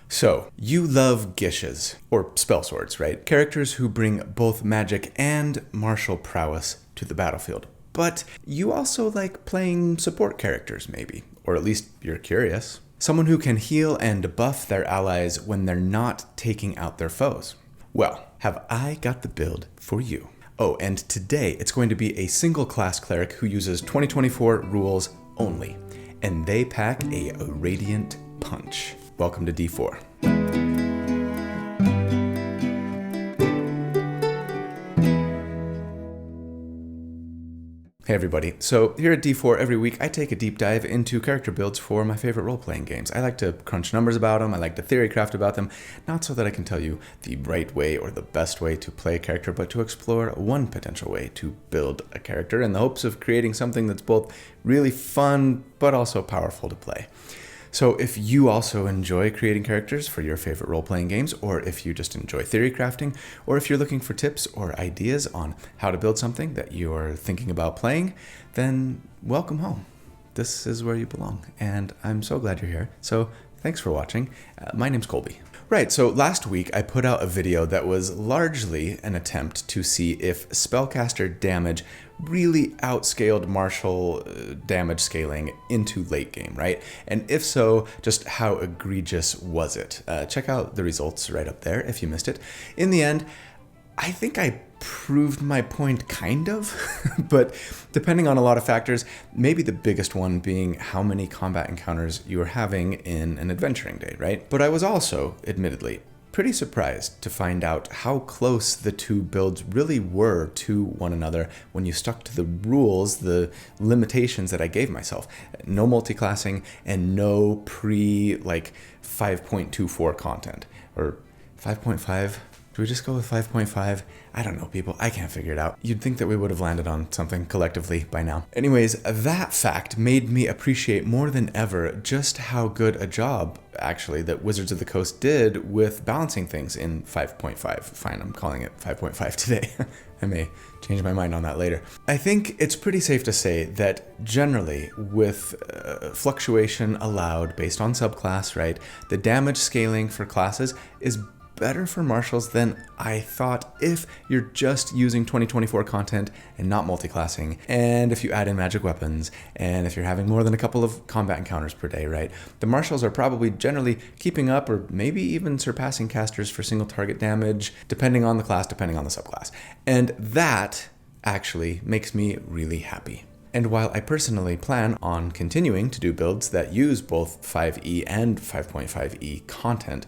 So, you love gishes, or spell swords, right? Characters who bring both magic and martial prowess to the battlefield. But you also like playing support characters, maybe, or at least you're curious. Someone who can heal and buff their allies when they're not taking out their foes. Well, have I got the build for you. Oh, and today it's going to be a single class cleric who uses 2024 rules only, and they pack a radiant punch. Welcome to D4. Hey everybody, so here at D4 every week I take a deep dive into character builds for my favorite role-playing games. I like to crunch numbers about them, I like to theory craft about them, not so that I can tell you the right way or the best way to play a character, but to explore one potential way to build a character in the hopes of creating something that's both really fun but also powerful to play. So if you also enjoy creating characters for your favorite role-playing games, or if you just enjoy theory crafting, or if you're looking for tips or ideas on how to build something that you're thinking about playing, then welcome home. This is where you belong, and I'm so glad you're here. So thanks for watching. My name's Colby. Right, so last week I put out a video that was largely an attempt to see if spellcaster damage really outscaled martial damage scaling into late game, right? And if so, just how egregious was it? Check out the results right up there if you missed it. In the end, I think I proved my point, kind of, but depending on a lot of factors, maybe the biggest one being how many combat encounters you are having in an adventuring day, right? But I was also, admittedly, pretty surprised to find out how close the two builds really were to one another when you stuck to the rules, the limitations that I gave myself. No multiclassing and no 5.24 content, or 5.5. Do we just go with 5.5? I don't know, people. I can't figure it out. You'd think that we would have landed on something collectively by now. Anyways, that fact made me appreciate more than ever just how good a job, actually, that Wizards of the Coast did with balancing things in 5.5. Fine, I'm calling it 5.5 today. I may change my mind on that later. I think it's pretty safe to say that generally, with fluctuation allowed based on subclass, right, the damage scaling for classes is better for martials than I thought if you're just using 2024 content and not multiclassing, and if you add in magic weapons, and if you're having more than a couple of combat encounters per day, right? The martials are probably generally keeping up or maybe even surpassing casters for single target damage, depending on the class, depending on the subclass. And that actually makes me really happy. And while I personally plan on continuing to do builds that use both 5e and 5.5e content,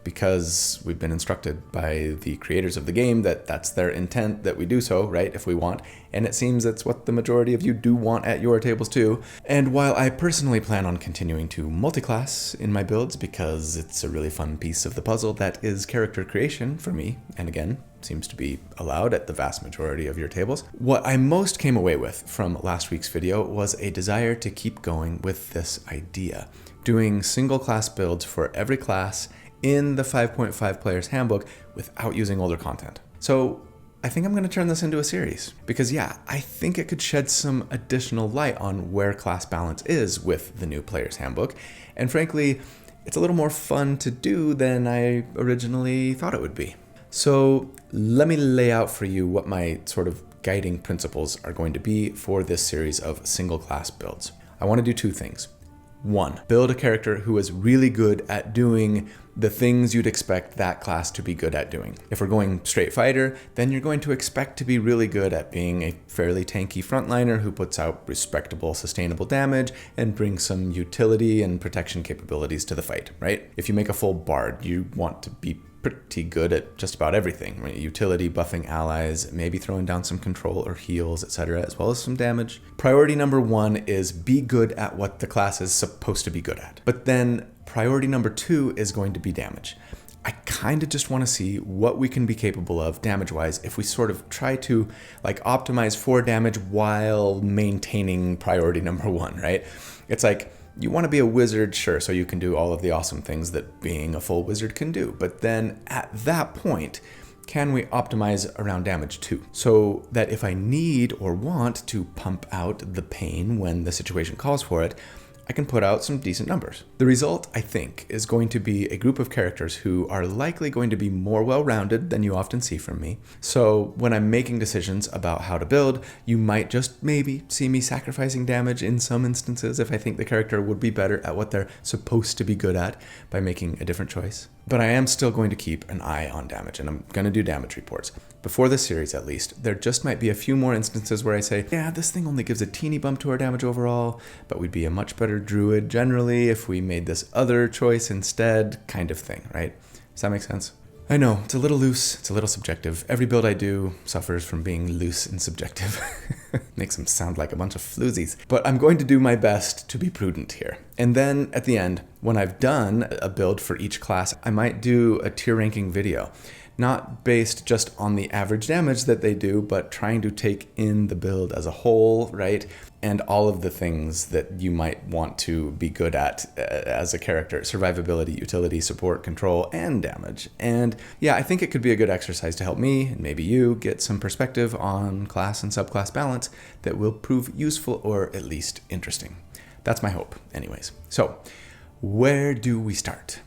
because we've been instructed by the creators of the game that that's their intent that we do so, right, if we want, and it seems that's what the majority of you do want at your tables too. And while I personally plan on continuing to multiclass in my builds because it's a really fun piece of the puzzle that is character creation for me, and again, seems to be allowed at the vast majority of your tables, what I most came away with from last week's video was a desire to keep going with this idea, doing single class builds for every class in the 5.5 Player's Handbook without using older content. So I think I'm going to turn this into a series because yeah, I think it could shed some additional light on where class balance is with the new Player's Handbook. And frankly, it's a little more fun to do than I originally thought it would be. So let me lay out for you what my sort of guiding principles are going to be for this series of single class builds. I want to do two things. One, build a character who is really good at doing the things you'd expect that class to be good at doing. If we're going straight fighter, then you're going to expect to be really good at being a fairly tanky frontliner who puts out respectable, sustainable damage and brings some utility and protection capabilities to the fight, right? If you make a full bard, you want to be pretty good at just about everything, right? Utility, buffing allies, maybe throwing down some control or heals, etc., as well as some damage. Priority number one is be good at what the class is supposed to be good at. But then priority number two is going to be damage. I kind of just want to see what we can be capable of damage-wise if we sort of try to optimize for damage while maintaining priority number one, right? It's like, you want to be a wizard, sure, so you can do all of the awesome things that being a full wizard can do. But then at that point, can we optimize around damage too? So that if I need or want to pump out the pain when the situation calls for it, I can put out some decent numbers. The result, I think, is going to be a group of characters who are likely going to be more well-rounded than you often see from me. So when I'm making decisions about how to build, you might just maybe see me sacrificing damage in some instances if I think the character would be better at what they're supposed to be good at by making a different choice. But I am still going to keep an eye on damage, and I'm going to do damage reports. Before this series, at least, there just might be a few more instances where I say, yeah, this thing only gives a teeny bump to our damage overall, but we'd be a much better druid generally if we made this other choice instead, kind of thing, right? Does that make sense? I know, it's a little loose, it's a little subjective. Every build I do suffers from being loose and subjective. Makes them sound like a bunch of floozies. But I'm going to do my best to be prudent here. And then at the end, when I've done a build for each class, I might do a tier ranking video. Not based just on the average damage that they do, but trying to take in the build as a whole, right? And all of the things that you might want to be good at as a character: survivability, utility, support, control, and damage. And yeah, I think it could be a good exercise to help me, and maybe you, get some perspective on class and subclass balance that will prove useful or at least interesting. That's my hope, anyways. So, where do we start?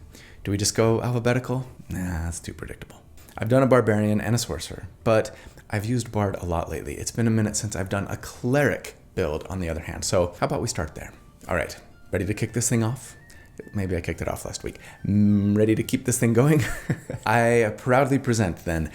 Do we just go alphabetical? Nah, that's too predictable. I've done a barbarian and a sorcerer, but I've used bard a lot lately. It's been a minute since I've done a cleric build, on the other hand. So how about we start there? All right, ready to kick this thing off? Maybe I kicked it off last week. Ready to keep this thing going? I proudly present then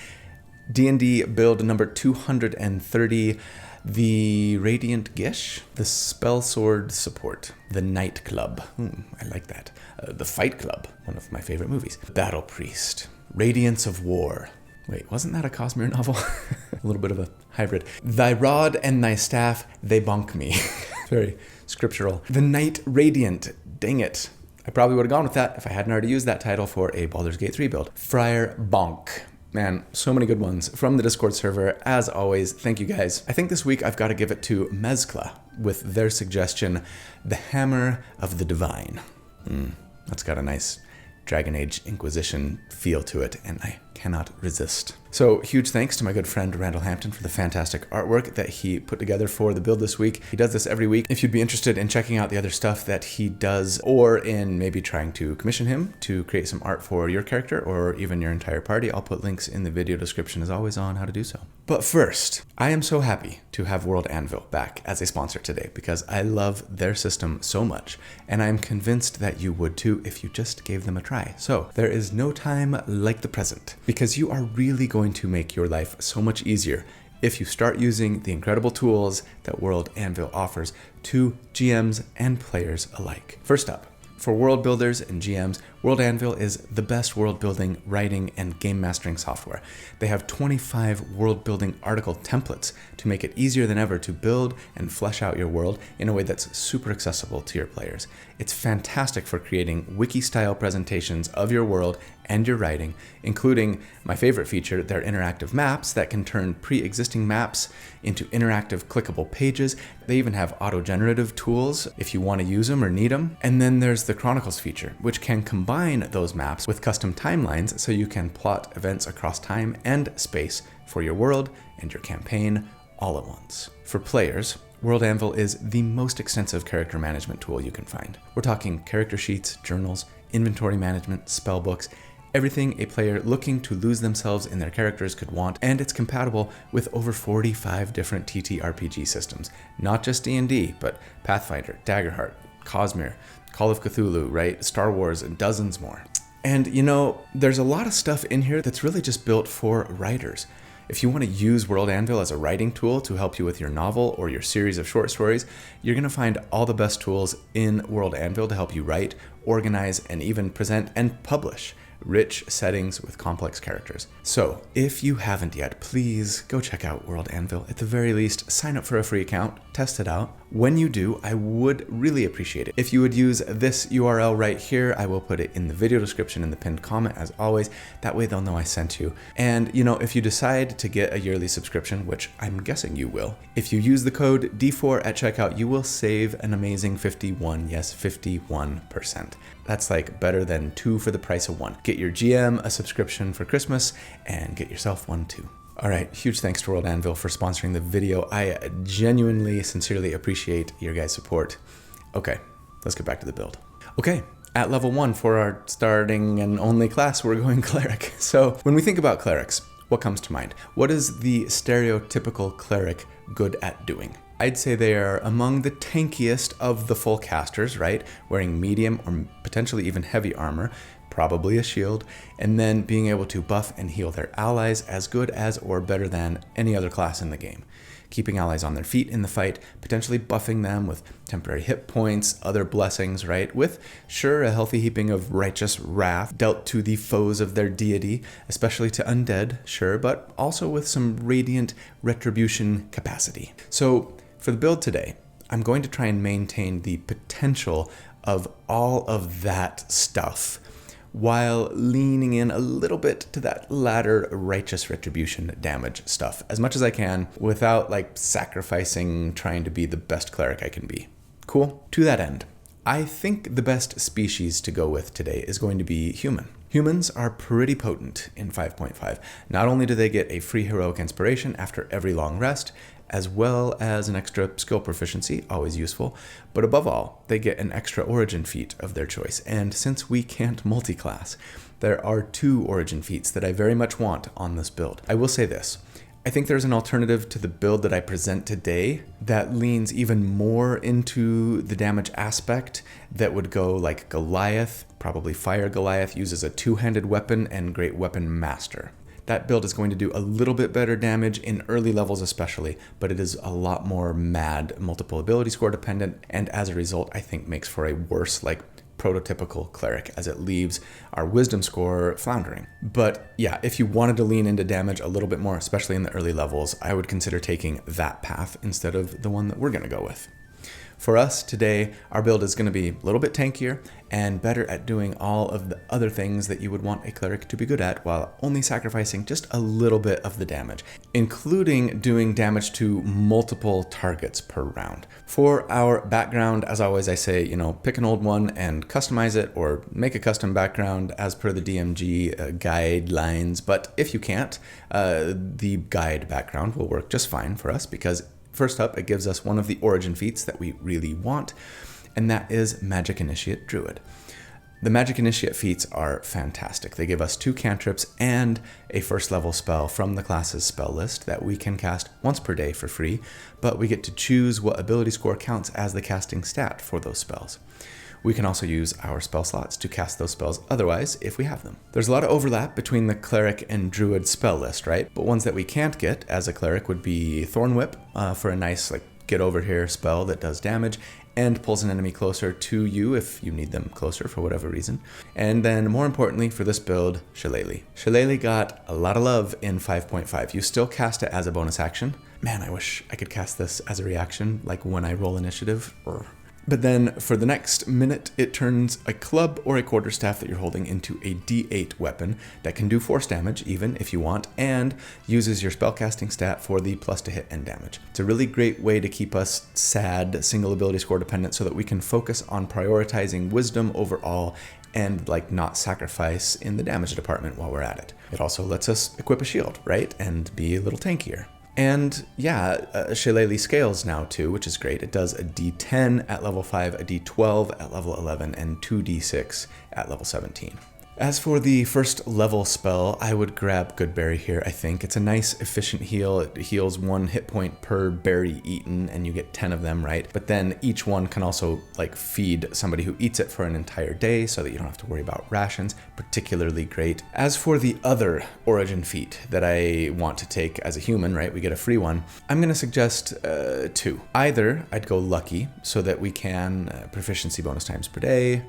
D&D build number 230, the Radiant Gish, the Spell Sword Support, the Night Club. I like that. The Fight Club, one of my favorite movies. Battle Priest. Radiance of War. Wait, wasn't that a Cosmere novel? A little bit of a hybrid. Thy rod and thy staff, they bonk me. Very scriptural. The Knight Radiant. Dang it. I probably would have gone with that if I hadn't already used that title for a Baldur's Gate 3 build. Friar Bonk. Man, so many good ones from the Discord server. As always, thank you guys. I think this week I've got to give it to Mezcla with their suggestion, the Hammer of the Divine. That's got a nice Dragon Age Inquisition feel to it, and I cannot resist. So huge thanks to my good friend Randall Hampton for the fantastic artwork that he put together for the build this week. He does this every week. If you'd be interested in checking out the other stuff that he does, or in maybe trying to commission him to create some art for your character or even your entire party, I'll put links in the video description as always on how to do so. But first, I am so happy to have World Anvil back as a sponsor today because I love their system so much, and I'm convinced that you would too if you just gave them a try. So there is no time like the present, because you are really going to make your life so much easier if you start using the incredible tools that World Anvil offers to GMs and players alike. First up, for world builders and GMs, World Anvil is the best world building, writing, and game mastering software. They have 25 world building article templates to make it easier than ever to build and flesh out your world in a way that's super accessible to your players. It's fantastic for creating wiki-style presentations of your world and your writing, including my favorite feature, their interactive maps that can turn pre-existing maps into interactive clickable pages. They even have auto-generative tools if you want to use them or need them. And then there's the Chronicles feature, which can combine those maps with custom timelines so you can plot events across time and space for your world and your campaign all at once. For players, World Anvil is the most extensive character management tool you can find. We're talking character sheets, journals, inventory management, spell books, everything a player looking to lose themselves in their characters could want, and it's compatible with over 45 different TTRPG systems. Not just D&D, but Pathfinder, Daggerheart, Cosmere, Call of Cthulhu, right? Star Wars, and dozens more. And you know, there's a lot of stuff in here that's really just built for writers. If you want to use World Anvil as a writing tool to help you with your novel or your series of short stories, you're going to find all the best tools in World Anvil to help you write, organize, and even present and publish rich settings with complex characters. So if you haven't yet, please go check out World Anvil. At the very least, sign up for a free account, test it out. When you do, I would really appreciate it if you would use this URL right here. I will put it in the video description in the pinned comment as always. That way they'll know I sent you. And you know, if you decide to get a yearly subscription, which I'm guessing you will, if you use the code D4 at checkout, you will save an amazing 51%. That's like better than 2 for the price of 1. Get your GM a subscription for Christmas and get yourself one too. All right, huge thanks to World Anvil for sponsoring the video. I genuinely, sincerely appreciate your guys' support. Okay, let's get back to the build. Okay, at level 1 for our starting and only class, we're going cleric. So when we think about clerics, what comes to mind? What is the stereotypical cleric good at doing? I'd say they are among the tankiest of the full casters, right? Wearing medium or potentially even heavy armor, probably a shield, and then being able to buff and heal their allies as good as or better than any other class in the game. Keeping allies on their feet in the fight, potentially buffing them with temporary hit points, other blessings, right? With, sure, a healthy heaping of righteous wrath dealt to the foes of their deity, especially to undead, sure, but also with some radiant retribution capacity. So, for the build today, I'm going to try and maintain the potential of all of that stuff while leaning in a little bit to that latter righteous retribution damage stuff as much as I can without sacrificing trying to be the best cleric I can be. Cool? To that end, I think the best species to go with today is going to be human. Humans are pretty potent in 5.5. Not only do they get a free heroic inspiration after every long rest, as well as an extra skill proficiency, always useful, but above all, they get an extra origin feat of their choice. And since we can't multi-class, there are 2 origin feats that I very much want on this build. I will say this, I think there's an alternative to the build that I present today that leans even more into the damage aspect that would go like Goliath, probably Fire Goliath, uses a 2-handed weapon and Great Weapon Master. That build is going to do a little bit better damage in early levels especially, but it is a lot more mad multiple ability score dependent, and as a result I think makes for a worse prototypical cleric as it leaves our wisdom score floundering. But yeah, if you wanted to lean into damage a little bit more, especially in the early levels, I would consider taking that path instead of the one that we're going to go with. For us today, our build is going to be a little bit tankier and better at doing all of the other things that you would want a cleric to be good at while only sacrificing just a little bit of the damage, including doing damage to multiple targets per round. For our background, as always, I say, pick an old one and customize it or make a custom background as per the DMG guidelines. But if you can't, the guide background will work just fine for us because first up, it gives us one of the origin feats that we really want, and that is Magic Initiate Druid. The Magic Initiate feats are fantastic. They give us 2 cantrips and a first level spell from the class's spell list that we can cast once per day for free, but we get to choose what ability score counts as the casting stat for those spells. We can also use our spell slots to cast those spells otherwise if we have them. There's a lot of overlap between the cleric and druid spell list, right? But ones that we can't get as a cleric would be Thorn Whip for a nice get over here spell that does damage and pulls an enemy closer to you if you need them closer for whatever reason. And then more importantly for this build, Shillelagh. Shillelagh got a lot of love in 5.5. You still cast it as a bonus action. Man, I wish I could cast this as a reaction when I roll initiative. But then for the next minute, it turns a club or a quarterstaff that you're holding into a D8 weapon that can do force damage even if you want, and uses your spellcasting stat for the plus to hit and damage. It's a really great way to keep us sad, single ability score dependent so that we can focus on prioritizing wisdom overall and not sacrifice in the damage department while we're at it. It also lets us equip a shield, right? And be a little tankier. And yeah, Shillelagh scales now too, which is great. It does a D10 at level 5, a D12 at level 11, and 2D6 at level 17. As for the first level spell, I would grab Good Berry here, I think. It's a nice efficient heal. It heals 1 hit point per berry eaten, and you get 10 of them, right? But then each one can also feed somebody who eats it for an entire day so that you don't have to worry about rations. Particularly great. As for the other origin feat that I want to take as a human, right? We get a free one. I'm going to suggest 2. Either I'd go Lucky so that we can proficiency bonus times per day,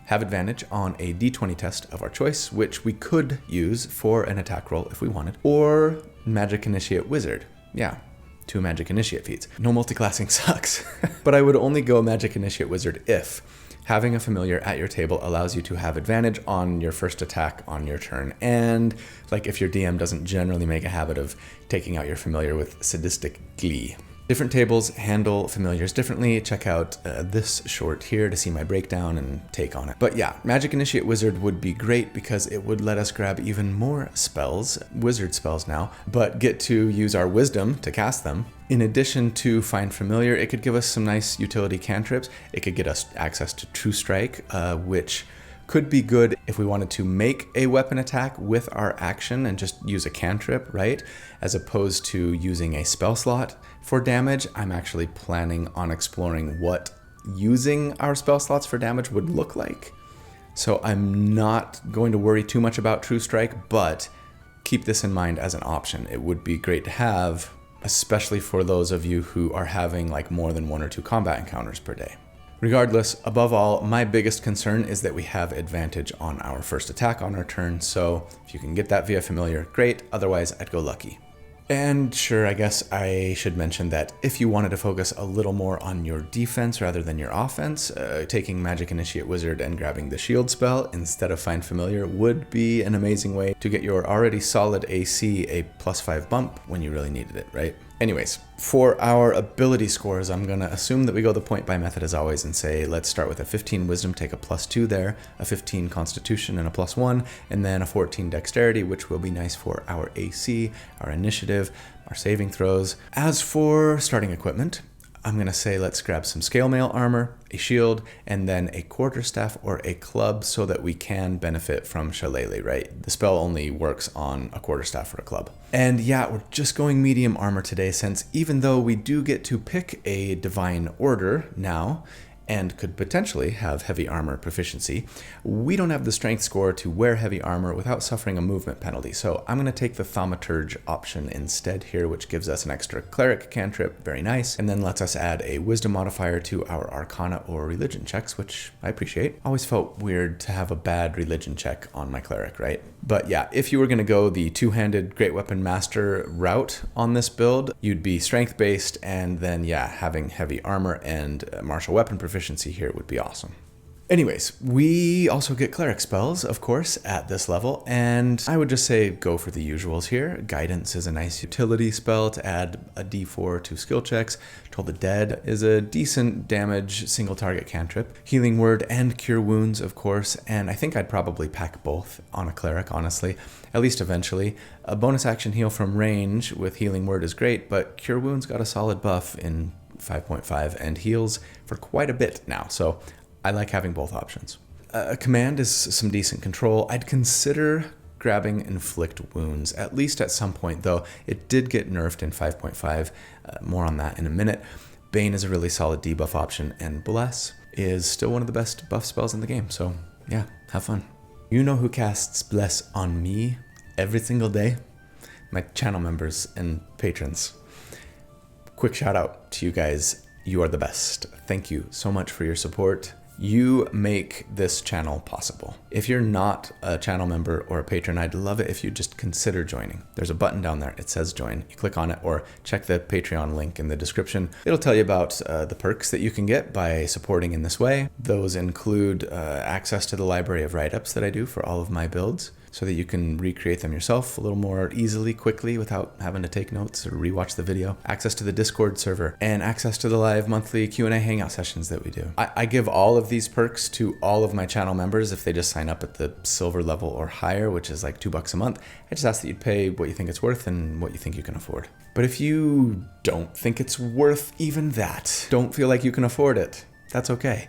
have advantage on a d20 test of our choice, which we could use for an attack roll if we wanted, or Magic Initiate Wizard. Yeah, 2 Magic Initiate feats. No multiclassing sucks. But I would only go Magic Initiate Wizard if having a familiar at your table allows you to have advantage on your first attack on your turn, and if your DM doesn't generally make a habit of taking out your familiar with sadistic glee. Different tables handle familiars differently. Check out this short here to see my breakdown and take on it. But yeah, Magic Initiate Wizard would be great because it would let us grab even more spells, wizard spells now, but get to use our wisdom to cast them. In addition to Find Familiar, it could give us some nice utility cantrips. It could get us access to True Strike, which could be good if we wanted to make a weapon attack with our action and just use a cantrip, right? As opposed to using a spell slot for damage. I'm actually planning on exploring what using our spell slots for damage would look like. So I'm not going to worry too much about True Strike, but keep this in mind as an option. It would be great to have, especially for those of you who are having like more than 1 or 2 combat encounters per day. Regardless, above all, my biggest concern is that we have advantage on our first attack on our turn, so if you can get that via familiar, great, otherwise I'd go lucky. And sure, I guess I should mention that if you wanted to focus a little more on your defense rather than your offense, taking Magic Initiate Wizard and grabbing the shield spell instead of Find Familiar would be an amazing way to get your already solid AC a +5 bump when you really needed it, right? Anyways, for our ability scores, I'm going to assume that we go the point buy method as always and say, let's start with a 15 wisdom, take a +2 there, a 15 constitution and a +1, and then a 14 dexterity, which will be nice for our AC, our initiative, our saving throws. As for starting equipment, I'm going to say let's grab some scale mail armor, a shield, and then a quarterstaff or a club so that we can benefit from Shillelagh, right? The spell only works on a quarterstaff or a club. And yeah, we're just going medium armor today since even though we do get to pick a divine order now, and could potentially have heavy armor proficiency, we don't have the strength score to wear heavy armor without suffering a movement penalty. So I'm going to take the thaumaturge option instead here, which gives us an extra cleric cantrip, very nice, and then lets us add a wisdom modifier to our arcana or religion checks, which I appreciate. Always felt weird to have a bad religion check on my cleric, right? But yeah, if you were going to go the two-handed Great Weapon Master route on this build, you'd be strength-based, and then yeah, having heavy armor and martial weapon proficiency here would be awesome. Anyways, we also get cleric spells, of course, at this level, and I would just say go for the usuals here. Guidance is a nice utility spell to add a d4 to skill checks. Toll the Dead is a decent damage single target cantrip. Healing Word and Cure Wounds, of course, and I think I'd probably pack both on a cleric, honestly, at least eventually. A bonus action heal from range with Healing Word is great, but Cure Wounds got a solid buff in 5.5 and heals for quite a bit now, so I like having both options. Command is some decent control. I'd consider grabbing Inflict Wounds, at least at some point, though it did get nerfed in 5.5. More on that in a minute. Bane is a really solid debuff option, and Bless is still one of the best buff spells in the game, so yeah, have fun. You know who casts Bless on me every single day? My channel members and patrons. Quick shout out to you guys. You are the best. Thank you so much for your support. You make this channel possible. If you're not a channel member or a patron, I'd love it if you just consider joining. There's a button down there. It says join. You click on it or check the Patreon link in the description. It'll tell you about the perks that you can get by supporting in this way. Those include access to the library of write-ups that I do for all of my builds, so that you can recreate them yourself a little more easily, quickly, without having to take notes or rewatch the video. Access to the Discord server, and access to the live monthly Q&A hangout sessions that we do. I give all of these perks to all of my channel members if they just sign up at the silver level or higher, which is like $2 a month. I just ask that you pay what you think it's worth and what you think you can afford. But if you don't think it's worth even that, don't feel like you can afford it, that's okay.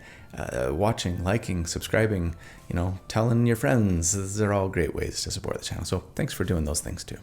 Watching, liking, subscribing, telling your friends, these are all great ways to support the channel. So thanks for doing those things too.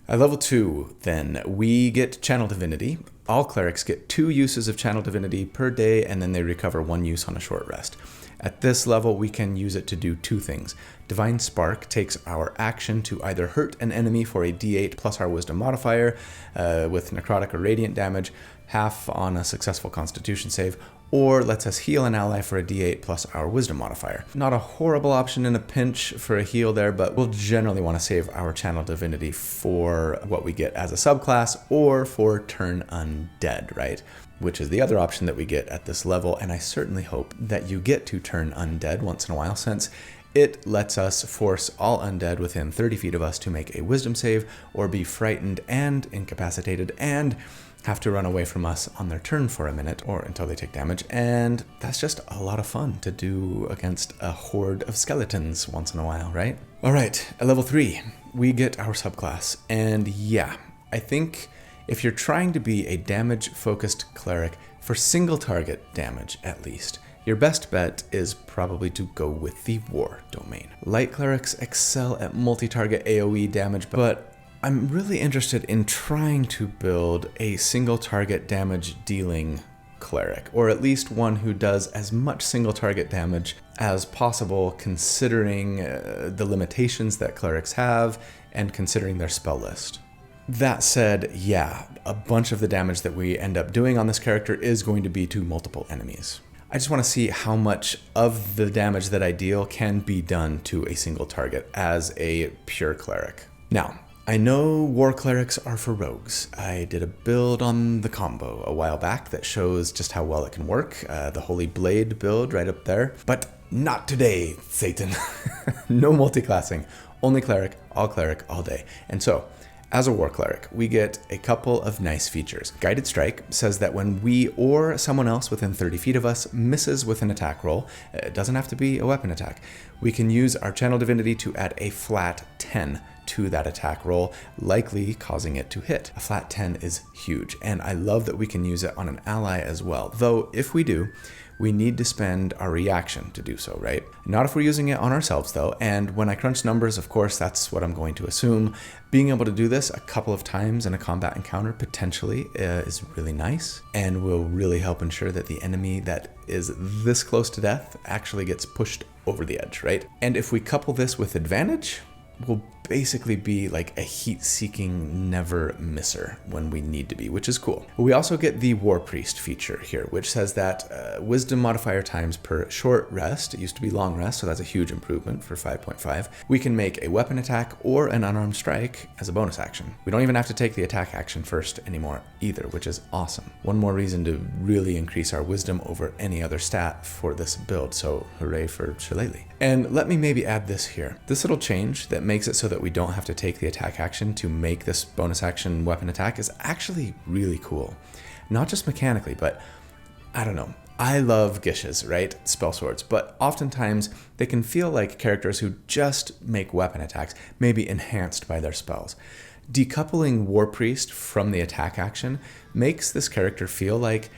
At level 2, then, we get Channel Divinity. All clerics get 2 uses of Channel Divinity per day, and then they recover 1 use on a short rest. At this level, we can use it to do 2 things. Divine Spark takes our action to either hurt an enemy for a d8 plus our wisdom modifier with necrotic or radiant damage, half on a successful constitution save, or lets us heal an ally for a d8 plus our wisdom modifier. Not a horrible option in a pinch for a heal there, but we'll generally want to save our Channel Divinity for what we get as a subclass or for Turn Undead, right? Which is the other option that we get at this level, and I certainly hope that you get to Turn Undead once in a while, since it lets us force all undead within 30 feet of us to make a wisdom save or be frightened and incapacitated and have to run away from us on their turn for a minute or until they take damage, and that's just a lot of fun to do against a horde of skeletons once in a while, right? All right, at level 3, we get our subclass, and yeah, I think if you're trying to be a damage-focused cleric for single target damage at least, your best bet is probably to go with the war domain. Light clerics excel at multi-target AoE damage, but I'm really interested in trying to build a single target damage dealing cleric, or at least one who does as much single target damage as possible, considering the limitations that clerics have and considering their spell list. That said, yeah, a bunch of the damage that we end up doing on this character is going to be to multiple enemies. I just want to see how much of the damage that I deal can be done to a single target as a pure cleric. Now, I know war clerics are for rogues. I did a build on the combo a while back that shows just how well it can work. The Holy Blade build right up there. But not today, Satan. No multiclassing. Only cleric, all day. And so, as a war cleric, we get a couple of nice features. Guided Strike says that when we or someone else within 30 feet of us misses with an attack roll, it doesn't have to be a weapon attack, we can use our Channel Divinity to add a flat 10 to that attack roll, likely causing it to hit. A flat 10 is huge, and I love that we can use it on an ally as well. Though, if we do, we need to spend our reaction to do so, right? Not if we're using it on ourselves though, and when I crunch numbers, of course, that's what I'm going to assume. Being able to do this a couple of times in a combat encounter potentially is really nice, and will really help ensure that the enemy that is this close to death actually gets pushed over the edge, right? And if we couple this with advantage, we'll basically be like a heat-seeking never misser when we need to be, which is cool. We also get the War Priest feature here, which says that wisdom modifier times per short rest, it used to be long rest, so that's a huge improvement for 5.5. We can make a weapon attack or an unarmed strike as a bonus action. We don't even have to take the attack action first anymore either, which is awesome. One more reason to really increase our wisdom over any other stat for this build, so hooray for Shillelagh. And let me maybe add this here. This little change that makes it so that we don't have to take the attack action to make this bonus action weapon attack is actually really cool. Not just mechanically, but I don't know. I love Gishes, right? Spell swords, but oftentimes they can feel like characters who just make weapon attacks, maybe enhanced by their spells. Decoupling War Priest from the attack action makes this character feel like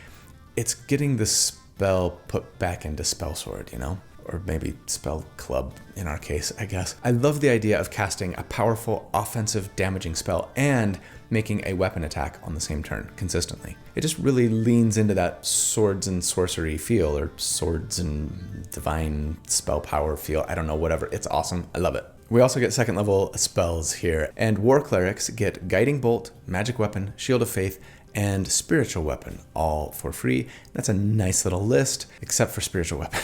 it's getting the spell put back into spell sword, you know? Or maybe spell club in our case, I guess. I love the idea of casting a powerful offensive damaging spell and making a weapon attack on the same turn consistently. It just really leans into that swords and sorcery feel, or swords and divine spell power feel. I don't know, whatever. It's awesome. I love it. We also get second level spells here, and war clerics get Guiding Bolt, Magic Weapon, Shield of Faith, and Spiritual Weapon, all for free. That's a nice little list, except for Spiritual Weapon.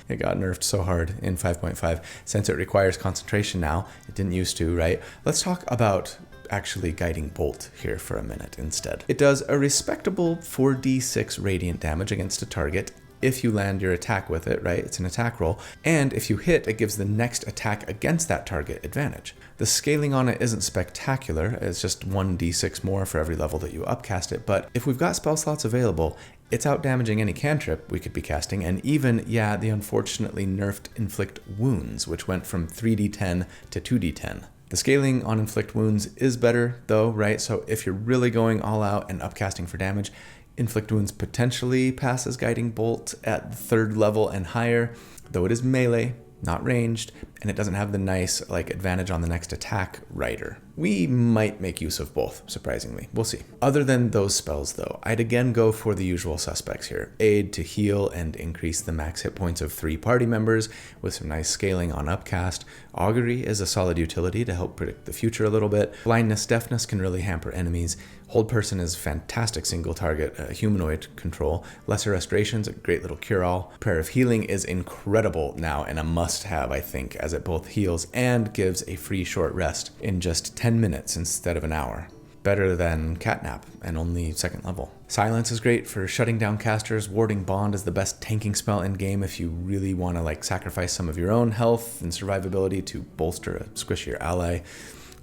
It got nerfed so hard in 5.5, since it requires concentration now. It didn't used to, right? Let's talk about actually Guiding Bolt here for a minute instead. It does a respectable 4d6 radiant damage against a target if you land your attack with it, right? It's an attack roll. And if you hit, it gives the next attack against that target advantage. The scaling on it isn't spectacular. It's just 1d6 more for every level that you upcast it. But if we've got spell slots available, it's out damaging any cantrip we could be casting. And even, yeah, the unfortunately nerfed Inflict Wounds, which went from 3d10 to 2d10. The scaling on Inflict Wounds is better though, right? So if you're really going all out and upcasting for damage, Inflict Wounds potentially passes Guiding Bolt at the 3rd level and higher, though it is melee, not ranged, and it doesn't have the nice advantage on the next attack rider. We might make use of both, surprisingly. We'll see. Other than those spells though, I'd again go for the usual suspects here. Aid to heal and increase the max hit points of 3 party members with some nice scaling on upcast. Augury is a solid utility to help predict the future a little bit. Blindness, Deafness can really hamper enemies. Hold Person is fantastic single target humanoid control. Lesser Restoration's a great little cure-all. Prayer of Healing is incredible now and a must-have, I think, as it both heals and gives a free short rest in just 10 minutes instead of an hour. Better than Catnap and only 2nd level. Silence is great for shutting down casters. Warding Bond is the best tanking spell in game if you really want to sacrifice some of your own health and survivability to bolster a squishier ally.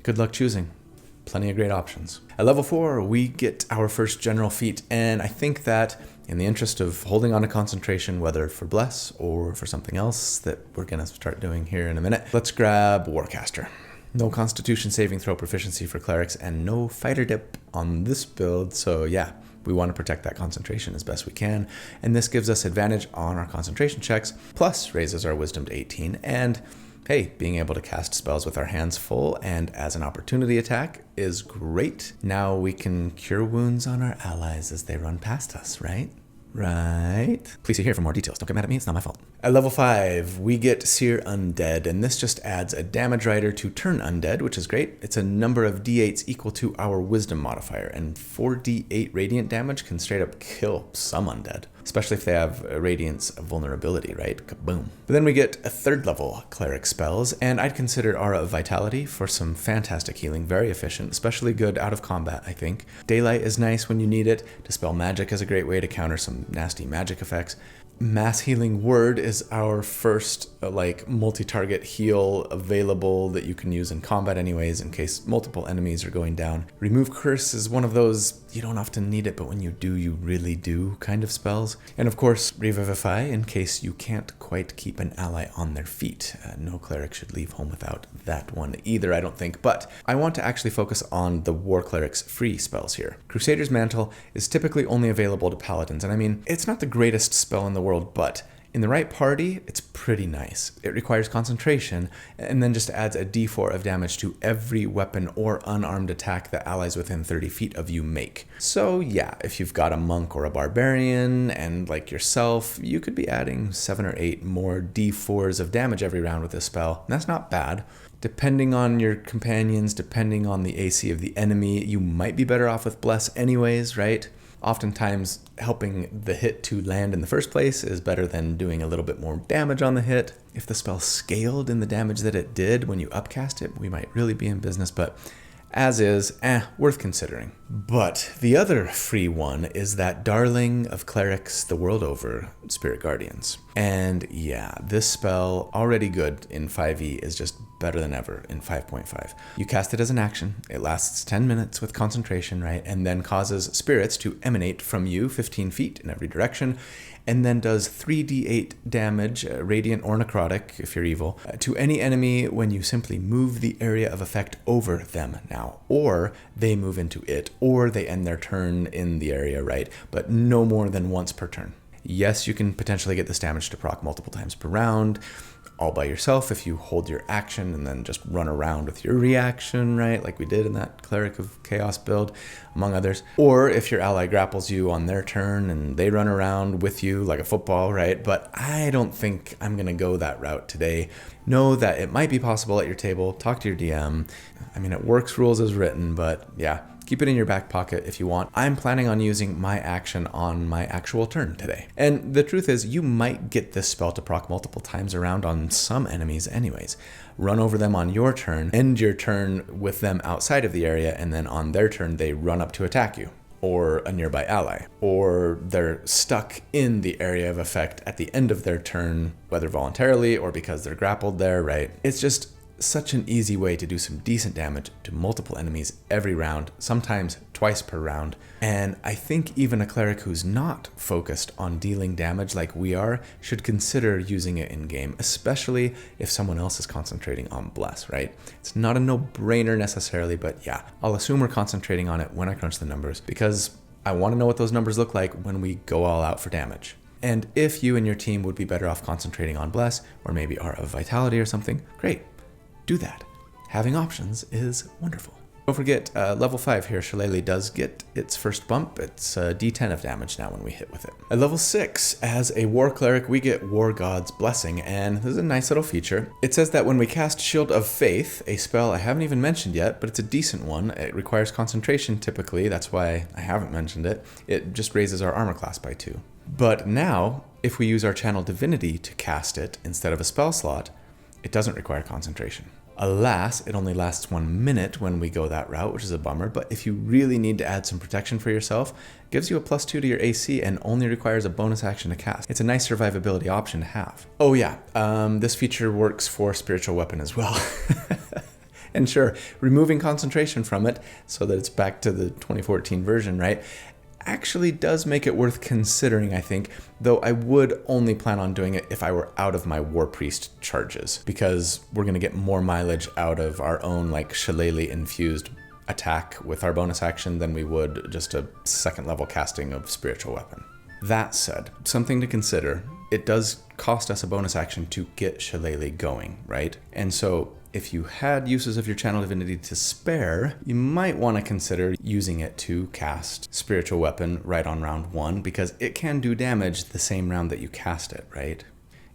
Good luck choosing. plenty of great options. At level 4, we get our first general feat, and I think that in the interest of holding on to concentration, whether for Bless or for something else that we're going to start doing here in a minute, let's grab Warcaster. No Constitution saving throw proficiency for clerics and no fighter dip on this build, so yeah, we want to protect that concentration as best we can, and this gives us advantage on our concentration checks, plus raises our wisdom to 18, and hey, being able to cast spells with our hands full and as an opportunity attack is great. Now we can cure wounds on our allies as they run past us, right? Right? Please see here for more details. Don't get mad at me, it's not my fault. At level 5, we get Seer Undead, and this just adds a damage rider to turn undead, which is great. It's a number of d8s equal to our wisdom modifier, and 4d8 radiant damage can straight up kill some undead, especially if they have Radiance vulnerability, right? Kaboom. But then we get a 3rd level cleric spells, and I'd consider Aura of Vitality for some fantastic healing, very efficient, especially good out of combat, I think. Daylight is nice when you need it. Dispel Magic is a great way to counter some nasty magic effects. Mass Healing Word is our first multi-target heal available that you can use in combat anyways in case multiple enemies are going down. Remove Curse is one of those you don't often need it, but when you do, you really do kind of spells. And of course, Revivify in case you can't quite keep an ally on their feet. No cleric should leave home without that one either, I don't think. But I want to actually focus on the War Cleric's free spells here. Crusader's Mantle is typically only available to Paladins, and I mean, it's not the greatest spell in the world, but in the right party, it's pretty nice. It requires concentration, and then just adds a d4 of damage to every weapon or unarmed attack that allies within 30 feet of you make. So yeah, if you've got a monk or a barbarian, and like yourself, you could be adding 7 or 8 more d4s of damage every round with this spell, and that's not bad. Depending on your companions, depending on the AC of the enemy, you might be better off with Bless anyways, right? Oftentimes, helping the hit to land in the first place is better than doing a little bit more damage on the hit. If the spell scaled in the damage that it did when you upcast it, we might really be in business, but as is, worth considering. But the other free one is that darling of clerics the world over, Spirit Guardians. And yeah, this spell, already good in 5e, is just better than ever in 5.5. You cast it as an action, it lasts 10 minutes with concentration, right? And then causes spirits to emanate from you 15 feet in every direction, and then does 3d8 damage, radiant or necrotic, if you're evil, to any enemy when you simply move the area of effect over them now, or they move into it, or they end their turn in the area, right? But no more than once per turn. Yes, you can potentially get this damage to proc multiple times per round, all by yourself if you hold your action and then just run around with your reaction, right? Like we did in that Cleric of Chaos build, among others. Or if your ally grapples you on their turn and they run around with you like a football, right? But I don't think I'm going to go that route today. Know that it might be possible at your table. Talk to your DM. I mean, it works rules as written, but yeah. Keep it in your back pocket if you want. I'm planning on using my action on my actual turn today. And the truth is, you might get this spell to proc multiple times around on some enemies anyways. Run over them on your turn, end your turn with them outside of the area, and then on their turn, they run up to attack you, or a nearby ally, or they're stuck in the area of effect at the end of their turn, whether voluntarily or because they're grappled there, right? It's just such an easy way to do some decent damage to multiple enemies every round, sometimes twice per round. And I think even a cleric who's not focused on dealing damage like we are should consider using it in game, especially if someone else is concentrating on Bless, right? It's not a no-brainer necessarily, but yeah, I'll assume we're concentrating on it when I crunch the numbers because I want to know what those numbers look like when we go all out for damage. And if you and your team would be better off concentrating on Bless, or maybe Aura of Vitality or something, great. Do that. Having options is wonderful. Don't forget, level 5 here, Shillelagh does get its first bump. It's d10 of damage now when we hit with it. At level 6, as a War Cleric, we get War God's Blessing, and this is a nice little feature. It says that when we cast Shield of Faith, a spell I haven't even mentioned yet, but it's a decent one. It requires concentration typically, that's why I haven't mentioned it. It just raises our armor class by 2. But now, if we use our Channel Divinity to cast it instead of a spell slot, it doesn't require concentration. Alas, it only lasts 1 minute when we go that route, which is a bummer, but if you really need to add some protection for yourself, it gives you a +2 to your AC and only requires a bonus action to cast. It's a nice survivability option to have. Oh yeah, this feature works for Spiritual Weapon as well. And sure, removing concentration from it so that it's back to the 2014 version, right, actually does make it worth considering, I think, though I would only plan on doing it if I were out of my War Priest charges, because we're going to get more mileage out of our own like Shillelagh infused attack with our bonus action than we would just a second level casting of Spiritual Weapon. That said, something to consider, it does cost us a bonus action to get Shillelagh going, right? And so if you had uses of your Channel Divinity to spare, you might want to consider using it to cast Spiritual Weapon right on round 1, because it can do damage the same round that you cast it, right?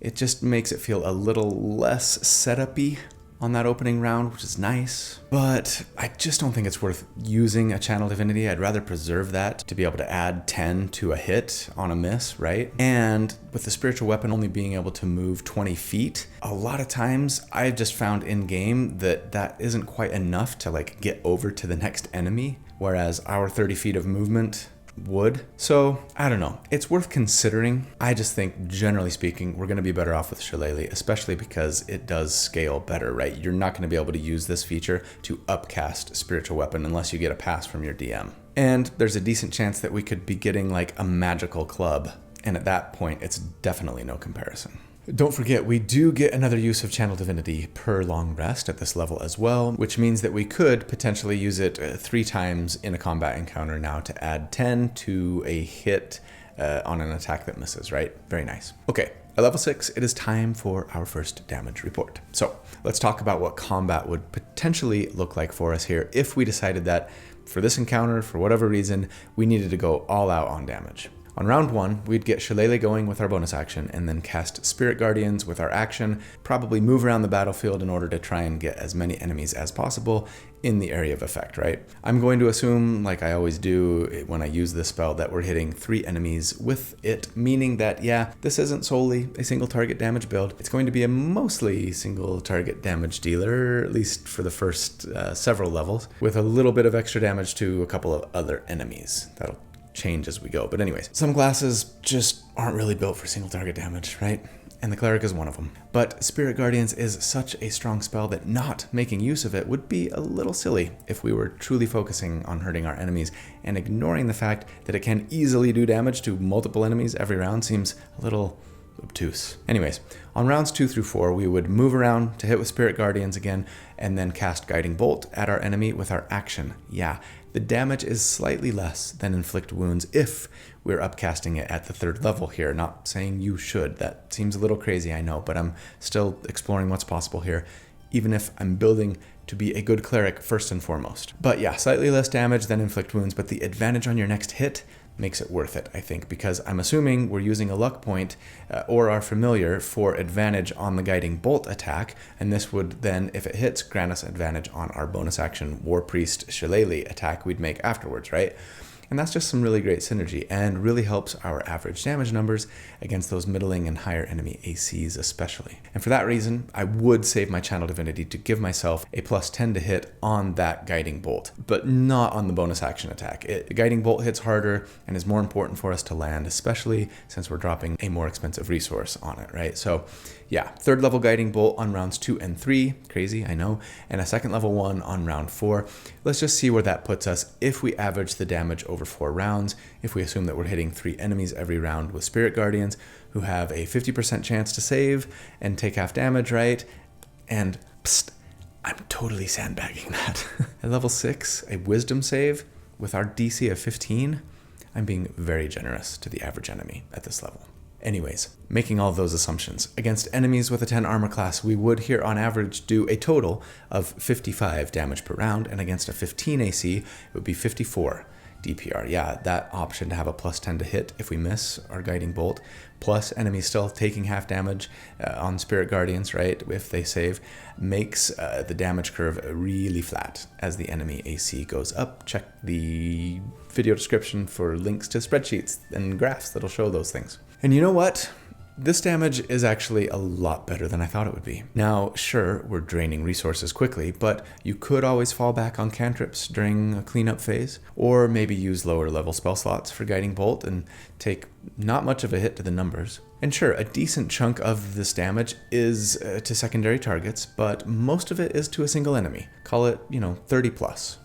It just makes it feel a little less setup-y on that opening round, which is nice, but I just don't think it's worth using a Channel Divinity. I'd rather preserve that to be able to add 10 to a hit on a miss, right? And with the Spiritual Weapon only being able to move 20 feet, a lot of times I've just found in game that that isn't quite enough to like get over to the next enemy, whereas our 30 feet of movement would. So I don't know, it's worth considering. I just think generally speaking we're going to be better off with Shillelagh, especially because it does scale better, right? You're not going to be able to use this feature to upcast Spiritual Weapon unless you get a pass from your DM, and there's a decent chance that we could be getting like a magical club, and at that point it's definitely no comparison. Don't forget, we do get another use of Channel Divinity per long rest at this level as well, which means that we could potentially use it 3 times in a combat encounter now to add 10 to a hit on an attack that misses, right? Very nice. Okay, at level 6, it is time for our first damage report. So let's talk about what combat would potentially look like for us here if we decided that for this encounter, for whatever reason, we needed to go all out on damage. On round 1, we'd get Shillelagh going with our bonus action and then cast Spirit Guardians with our action, probably move around the battlefield in order to try and get as many enemies as possible in the area of effect, right? I'm going to assume, like I always do when I use this spell, that we're hitting 3 enemies with it, meaning that, yeah, this isn't solely a single target damage build. It's going to be a mostly single target damage dealer, at least for the first several levels, with a little bit of extra damage to a couple of other enemies. That'll change as we go. But anyways, some classes just aren't really built for single target damage, right? And the Cleric is one of them. But Spirit Guardians is such a strong spell that not making use of it would be a little silly if we were truly focusing on hurting our enemies, and ignoring the fact that it can easily do damage to multiple enemies every round seems a little obtuse. Anyways, on rounds 2 through 4, we would move around to hit with Spirit Guardians again, and then cast Guiding Bolt at our enemy with our action. Yeah, the damage is slightly less than Inflict Wounds if we're upcasting it at the 3rd level here. Not saying you should. That seems a little crazy, I know, but I'm still exploring what's possible here, even if I'm building to be a good Cleric first and foremost. But yeah, slightly less damage than Inflict Wounds, but the advantage on your next hit makes it worth it, I think, because I'm assuming we're using a luck point or our familiar for advantage on the Guiding Bolt attack, and this would then, if it hits, grant us advantage on our bonus action War Priest Shillelagh attack we'd make afterwards, right? And that's just some really great synergy and really helps our average damage numbers against those middling and higher enemy ACs especially. And for that reason, I would save my Channel Divinity to give myself a plus 10 to hit on that Guiding Bolt, but not on the bonus action attack. The Guiding Bolt hits harder and is more important for us to land, especially since we're dropping a more expensive resource on it, right? So yeah, 3rd level Guiding Bolt on rounds 2 and 3, crazy, I know, and a 2nd level one on round 4. Let's just see where that puts us if we average the damage over 4 rounds, if we assume that we're hitting 3 enemies every round with Spirit Guardians, who have a 50% chance to save and take half damage, right? And psst, I'm totally sandbagging that. At level 6, a Wisdom save with our DC of 15, I'm being very generous to the average enemy at this level. Anyways, making all those assumptions, against enemies with a 10 armor class, we would here on average do a total of 55 damage per round, and against a 15 AC, it would be 54 DPR. Yeah, that option to have a plus 10 to hit if we miss our Guiding Bolt, plus enemies still taking half damage on Spirit Guardians, right, if they save, makes the damage curve really flat as the enemy AC goes up. Check the video description for links to spreadsheets and graphs that'll show those things. And you know what? This damage is actually a lot better than I thought it would be. Now, sure, we're draining resources quickly, but you could always fall back on cantrips during a cleanup phase, or maybe use lower level spell slots for Guiding Bolt and take not much of a hit to the numbers. And sure, a decent chunk of this damage is to secondary targets, but most of it is to a single enemy. Call it, 30 plus.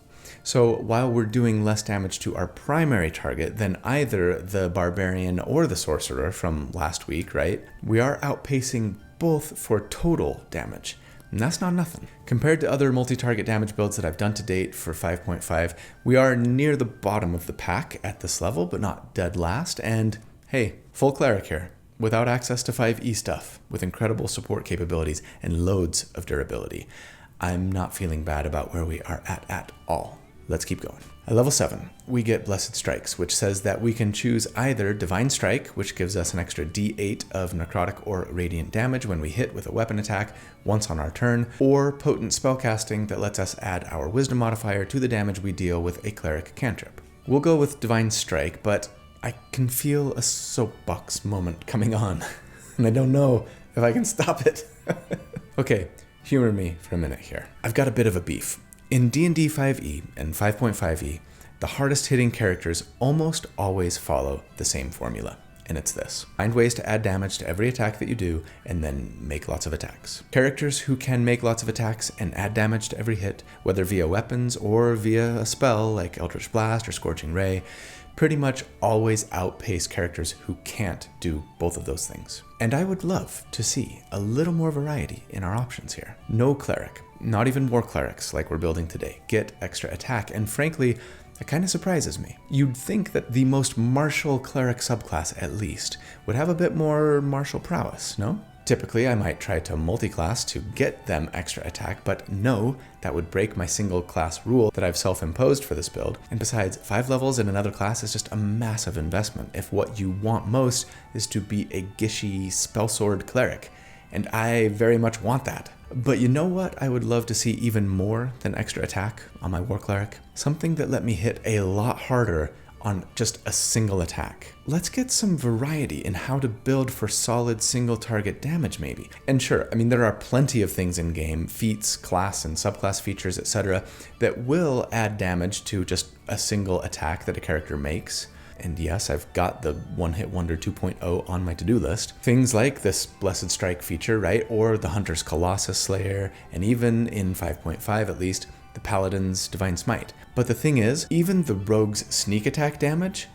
So while we're doing less damage to our primary target than either the Barbarian or the Sorcerer from last week, right? We are outpacing both for total damage. And that's not nothing. Compared to other multi-target damage builds that I've done to date for 5.5, we are near the bottom of the pack at this level, but not dead last. And hey, full cleric here, without access to 5e stuff, with incredible support capabilities and loads of durability. I'm not feeling bad about where we are at all. Let's keep going. At level 7, we get Blessed Strikes, which says that we can choose either Divine Strike, which gives us an extra d8 of necrotic or radiant damage when we hit with a weapon attack once on our turn, or Potent Spellcasting that lets us add our Wisdom modifier to the damage we deal with a cleric cantrip. We'll go with Divine Strike, but I can feel a soapbox moment coming on, and I don't know if I can stop it. Okay, humor me for a minute here. I've got a bit of a beef. In D&D 5e and 5.5e, the hardest hitting characters almost always follow the same formula, and it's this. Find ways to add damage to every attack that you do, and then make lots of attacks. Characters who can make lots of attacks and add damage to every hit, whether via weapons or via a spell like Eldritch Blast or Scorching Ray, pretty much always outpace characters who can't do both of those things. And I would love to see a little more variety in our options here. No cleric, not even war clerics like we're building today, get extra attack, and frankly, it kind of surprises me. You'd think that the most martial cleric subclass, at least, would have a bit more martial prowess, no? Typically, I might try to multi-class to get them extra attack, but no, that would break my single class rule that I've self-imposed for this build. And besides, 5 levels in another class is just a massive investment if what you want most is to be a gishy spellsword cleric. And I very much want that. But you know what I would love to see even more than extra attack on my war cleric? Something that let me hit a lot harder on just a single attack. Let's get some variety in how to build for solid single target damage maybe. And sure, there are plenty of things in game, feats, class and subclass features, etc., that will add damage to just a single attack that a character makes. And yes, I've got the One Hit Wonder 2.0 on my to-do list. Things like this Blessed Strike feature, right? Or the Hunter's Colossus Slayer, and even in 5.5 at least, the Paladin's Divine Smite. But the thing is, even the Rogue's sneak attack damage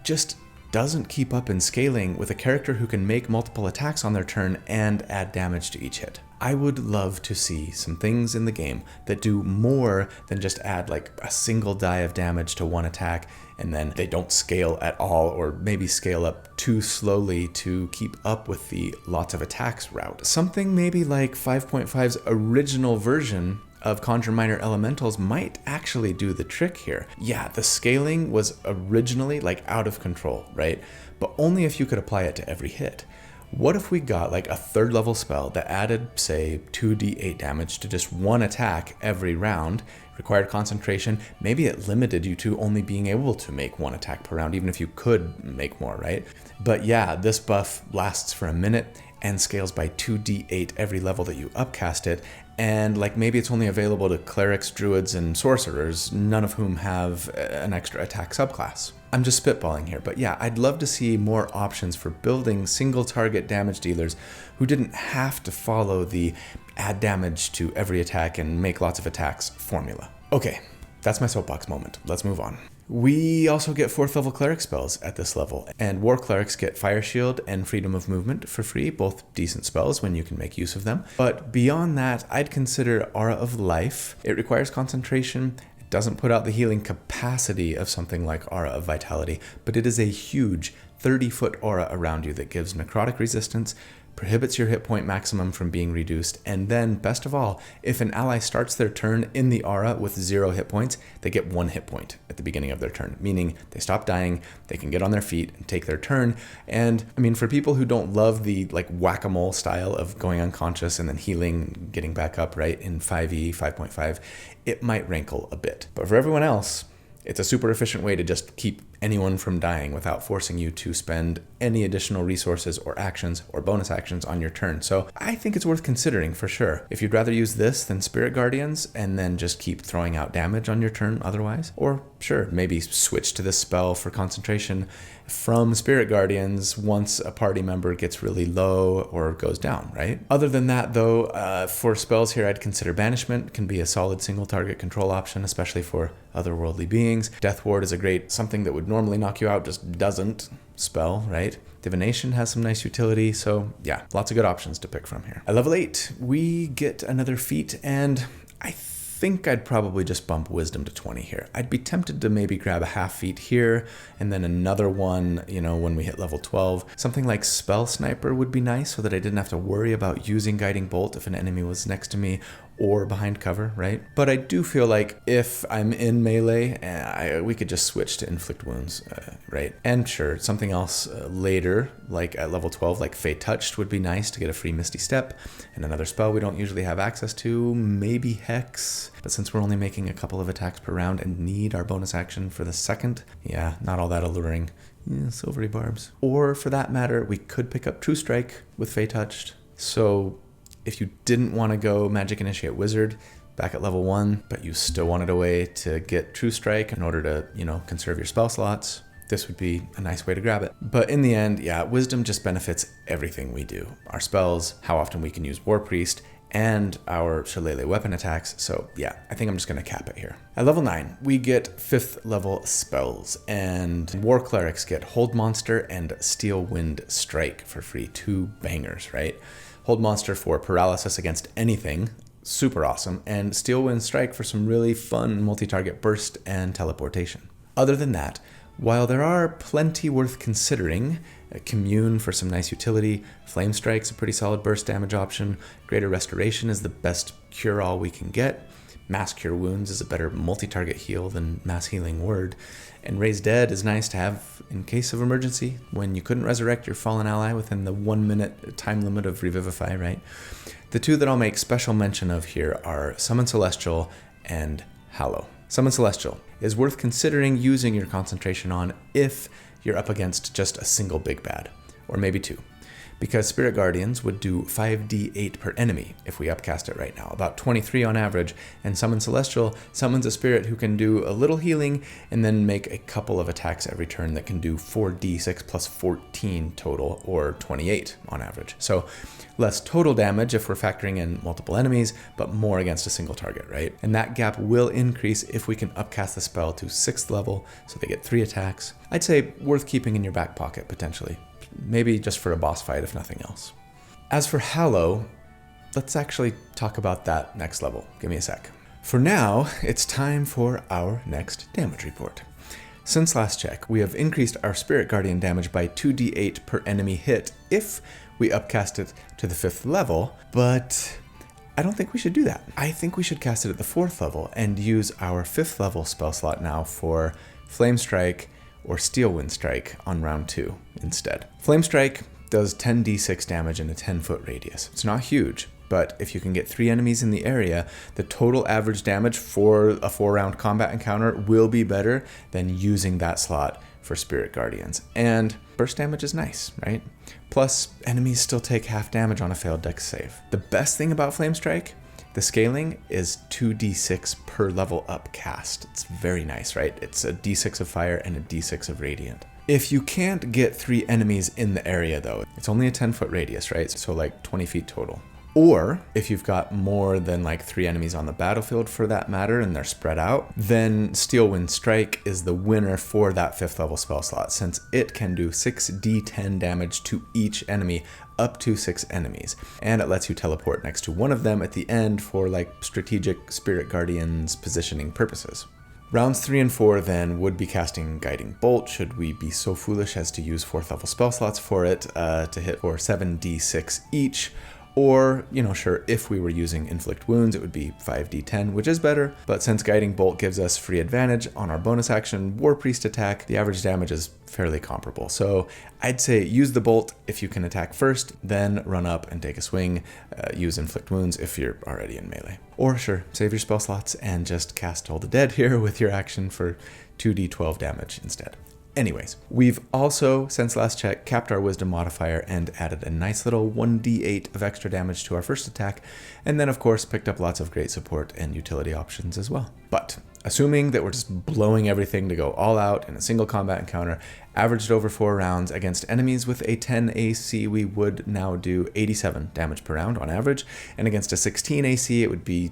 just doesn't keep up in scaling with a character who can make multiple attacks on their turn and add damage to each hit. I would love to see some things in the game that do more than just add like a single die of damage to one attack and then they don't scale at all, or maybe scale up too slowly to keep up with the lots of attacks route. Something maybe like 5.5's original version of Conjure Minor Elementals might actually do the trick here. Yeah, the scaling was originally like out of control, right? But only if you could apply it to every hit. What if we got like a 3rd level spell that added, say, 2d8 damage to just one attack every round, required concentration, maybe it limited you to only being able to make one attack per round, even if you could make more, right? But yeah, this buff lasts for a minute and scales by 2d8 every level that you upcast it, and like maybe it's only available to clerics, druids, and sorcerers, none of whom have an extra attack subclass. I'm just spitballing here, but yeah, I'd love to see more options for building single target damage dealers who didn't have to follow the add damage to every attack and make lots of attacks formula. Okay, that's my soapbox moment. Let's move on. We also get 4th level cleric spells at this level, and war clerics get Fire Shield and Freedom of Movement for free, both decent spells when you can make use of them. But beyond that, I'd consider Aura of Life. It requires concentration, it doesn't put out the healing capacity of something like Aura of Vitality, but it is a huge 30-foot aura around you that gives necrotic resistance, prohibits your hit point maximum from being reduced, and then, best of all, if an ally starts their turn in the aura with 0 hit points, they get 1 hit point at the beginning of their turn, meaning they stop dying, they can get on their feet and take their turn. And for people who don't love the like whack-a-mole style of going unconscious and then healing, getting back up, right, in 5e, 5.5, it might rankle a bit. But for everyone else, it's a super efficient way to just keep anyone from dying without forcing you to spend any additional resources or actions or bonus actions on your turn. So I think it's worth considering for sure. If you'd rather use this than Spirit Guardians and then just keep throwing out damage on your turn otherwise, or sure, maybe switch to this spell for concentration from Spirit Guardians once a party member gets really low or goes down, right? Other than that, though, for spells here, I'd consider Banishment. Can be a solid single target control option, especially for otherworldly beings. Death Ward is a great, something that would normally knock you out, just doesn't spell, right? Divination has some nice utility, so yeah, lots of good options to pick from here. At level 8, we get another feat, and I think I'd probably just bump Wisdom to 20 here. I'd be tempted to maybe grab a half feat here and then another one, when we hit level 12. Something like Spell Sniper would be nice so that I didn't have to worry about using Guiding Bolt if an enemy was next to me or behind cover, right? But I do feel like if I'm in melee, we could just switch to Inflict Wounds, right? And sure, something else later, like at level 12, like Fey Touched would be nice to get a free Misty Step, and another spell we don't usually have access to, maybe Hex. But since we're only making a couple of attacks per round and need our bonus action for the second, yeah, not all that alluring. Yeah, Silvery Barbs. Or for that matter, we could pick up True Strike with Fey Touched. So if you didn't want to go Magic Initiate Wizard back at level 1, but you still wanted a way to get True Strike in order to, conserve your spell slots, this would be a nice way to grab it. But in the end, yeah, Wisdom just benefits everything we do. Our spells, how often we can use War Priest, and our Shillelagh weapon attacks. So yeah, I think I'm just going to cap it here. At level 9, we get 5th level spells, and War Clerics get Hold Monster and Steel Wind Strike for free. 2 bangers, right? Hold Monster for paralysis against anything, super awesome, and Steel Wind Strike for some really fun multi-target burst and teleportation. Other than that, while there are plenty worth considering, Commune for some nice utility, Flame Strike's a pretty solid burst damage option, Greater Restoration is the best cure-all we can get, Mass Cure Wounds is a better multi-target heal than Mass Healing Word, and Raise Dead is nice to have in case of emergency when you couldn't resurrect your fallen ally within the 1 minute time limit of Revivify, right? The 2 that I'll make special mention of here are Summon Celestial and Hallow. Summon Celestial is worth considering using your concentration on if you're up against just a single big bad, or maybe 2. Because Spirit Guardians would do 5d8 per enemy if we upcast it right now, about 23 on average, and Summon Celestial summons a spirit who can do a little healing and then make a couple of attacks every turn that can do 4d6 plus 14 total, or 28 on average. So less total damage if we're factoring in multiple enemies, but more against a single target, right? And that gap will increase if we can upcast the spell to 6th level, so they get 3 attacks. I'd say worth keeping in your back pocket, potentially. Maybe just for a boss fight, if nothing else. As for Hallow, let's actually talk about that next level. Give me a sec. For now, it's time for our next damage report. Since last check, we have increased our Spirit Guardian damage by 2d8 per enemy hit if we upcast it to the 5th level, but I don't think we should do that. I think we should cast it at the 4th level and use our 5th level spell slot now for Flame Strike or Steel Wind Strike on round 2 instead. Flame Strike does 10d6 damage in a 10-foot radius. It's not huge, but if you can get 3 enemies in the area, the total average damage for a 4-round combat encounter will be better than using that slot for Spirit Guardians. And burst damage is nice, right? Plus, enemies still take half damage on a failed dex save. The best thing about Flame Strike, the scaling is 2d6 per level up cast. It's very nice, right? It's a d6 of fire and a d6 of radiant. If you can't get 3 enemies in the area though, it's only a 10-foot radius, right? So like 20 feet total. Or if you've got more than like 3 enemies on the battlefield for that matter and they're spread out, then Steel Wind Strike is the winner for that 5th level spell slot, since it can do 6d10 damage to each enemy up to 6 enemies. And it lets you teleport next to one of them at the end for like strategic Spirit Guardians positioning purposes. Rounds 3 and 4 then would be casting Guiding Bolt, should we be so foolish as to use 4th level spell slots for it to hit for 7d6 each. Or, sure, if we were using Inflict Wounds, it would be 5d10, which is better, but since Guiding Bolt gives us free advantage on our bonus action War Priest attack, the average damage is fairly comparable. So I'd say use the Bolt if you can attack first, then run up and take a swing, use Inflict Wounds if you're already in melee. Or sure, save your spell slots and just cast Toll the Dead here with your action for 2d12 damage instead. Anyways, we've also, since last check, capped our Wisdom modifier and added a nice little 1d8 of extra damage to our first attack, and then of course picked up lots of great support and utility options as well. But Assuming that we're just blowing everything to go all out in a single combat encounter, averaged over 4 rounds against enemies with a 10 AC, we would now do 87 damage per round on average, and against a 16 AC, it would be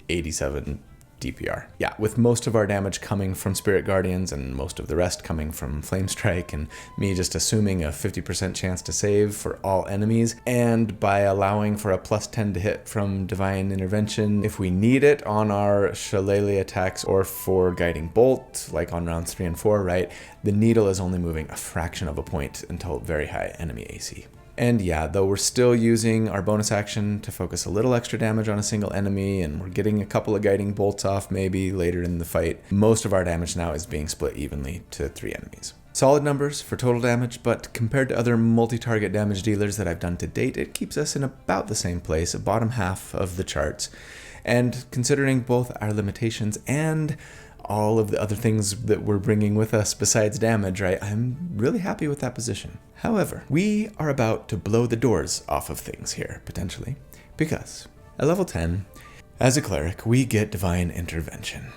87 DPR. Yeah, with most of our damage coming from Spirit Guardians and most of the rest coming from Flame Strike, and me just assuming a 50% chance to save for all enemies, and by allowing for a plus 10 to hit from Divine Intervention if we need it on our Shillelagh attacks or for Guiding Bolt, like on rounds 3 and 4, right? The needle is only moving a fraction of a point until very high enemy AC. And yeah, though we're still using our bonus action to focus a little extra damage on a single enemy, and we're getting a couple of guiding bolts off maybe later in the fight, most of our damage now is being split evenly to 3 enemies. Solid numbers for total damage, but compared to other multi-target damage dealers that I've done to date, it keeps us in about the same place, bottom half of the charts. And considering both our limitations and all of the other things that we're bringing with us besides damage, right, I'm really happy with that position. However, we are about to blow the doors off of things here, potentially, because at level 10, as a cleric, we get Divine Intervention.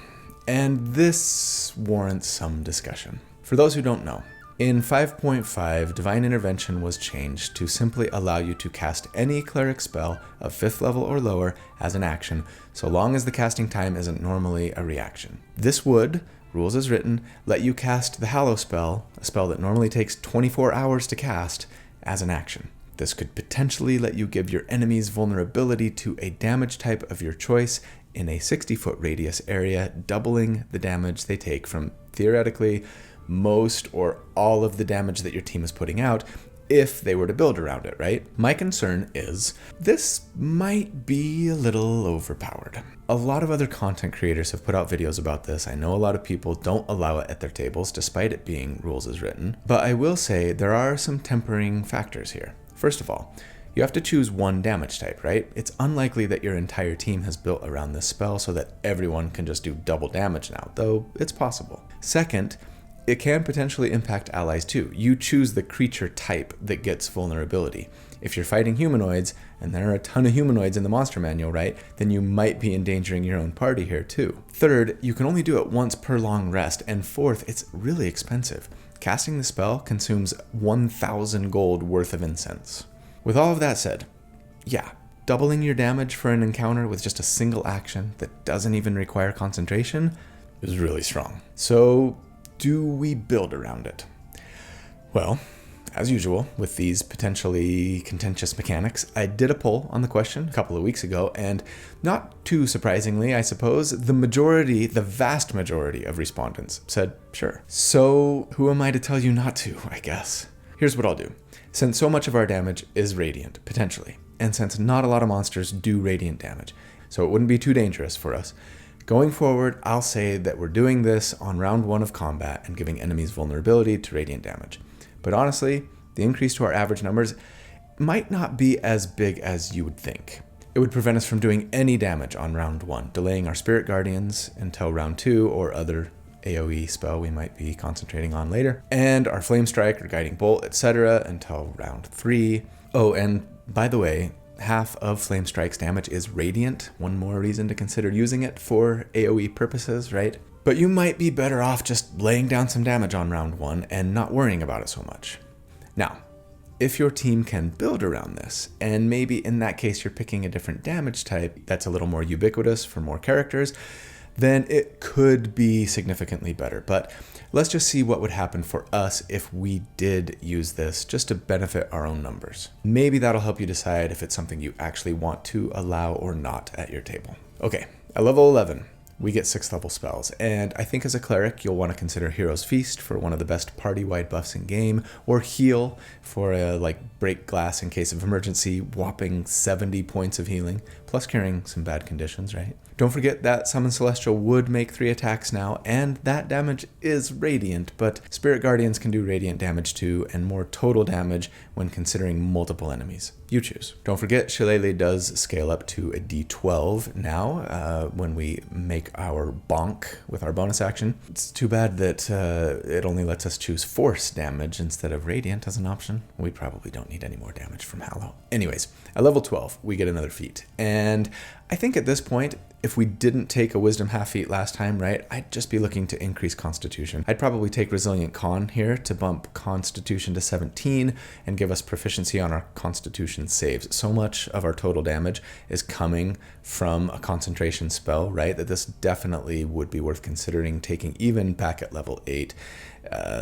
And this warrants some discussion. For those who don't know, in 5.5, Divine Intervention was changed to simply allow you to cast any cleric spell of 5th level or lower as an action, so long as the casting time isn't normally a reaction. This would, rules as written, let you cast the Hallow spell, a spell that normally takes 24 hours to cast, as an action. This could potentially let you give your enemies vulnerability to a damage type of your choice in a 60-foot radius area, doubling the damage they take from, theoretically, most or all of the damage that your team is putting out if they were to build around it, right? My concern is this might be a little overpowered. A lot of other content creators have put out videos about this. I know a lot of people don't allow it at their tables despite it being rules as written, but I will say there are some tempering factors here. First of all, you have to choose one damage type, right? It's unlikely that your entire team has built around this spell so that everyone can just do double damage now, though it's possible. Second, it can potentially impact allies too. You choose the creature type that gets vulnerability. If you're fighting humanoids, and there are a ton of humanoids in the monster manual, right, then you might be endangering your own party here too. Third, you can only do it once per long rest, and fourth, it's really expensive. Casting the spell consumes 1,000 gold worth of incense. With all of that said, yeah, doubling your damage for an encounter with just a single action that doesn't even require concentration is really strong. So, do we build around it? Well, as usual, with these potentially contentious mechanics, I did a poll on the question a couple of weeks ago, and not too surprisingly, I suppose, the vast majority of respondents said sure. So who am I to tell you not to, I guess? Here's what I'll do. Since so much of our damage is radiant, potentially, and since not a lot of monsters do radiant damage, so it wouldn't be too dangerous for us, going forward, I'll say that we're doing this on round 1 of combat and giving enemies vulnerability to radiant damage. But honestly, the increase to our average numbers might not be as big as you would think. It would prevent us from doing any damage on round 1, delaying our Spirit Guardians until round 2 or other AoE spell we might be concentrating on later, and our Flame Strike or Guiding Bolt, etc. until round 3. Oh, and by the way, half of Flame Strike's damage is radiant. One more reason to consider using it for AoE purposes, right? But you might be better off just laying down some damage on round 1 and not worrying about it so much. Now, if your team can build around this, and maybe in that case you're picking a different damage type that's a little more ubiquitous for more characters, then it could be significantly better. But let's just see what would happen for us if we did use this just to benefit our own numbers. Maybe that'll help you decide if it's something you actually want to allow or not at your table. Okay, at level 11, we get 6th level spells, and I think as a cleric you'll want to consider Hero's Feast for one of the best party-wide buffs in game, or Heal for a break glass in case of emergency, whopping 70 points of healing, plus curing some bad conditions, right? Don't forget that Summon Celestial would make 3 attacks now, and that damage is radiant, but Spirit Guardians can do radiant damage too, and more total damage when considering multiple enemies. You choose. Don't forget, Shillelagh does scale up to a D12 now when we make our bonk with our bonus action. It's too bad that it only lets us choose force damage instead of radiant as an option. We probably don't need any more damage from Hallow. Anyways, at level 12, we get another feat, and I think at this point, if we didn't take a Wisdom half feat last time, right, I'd just be looking to increase Constitution. I'd probably take Resilient Con here to bump Constitution to 17 and give us proficiency on our Constitution saves. So much of our total damage is coming from a concentration spell, right, that this definitely would be worth considering taking even back at level 8.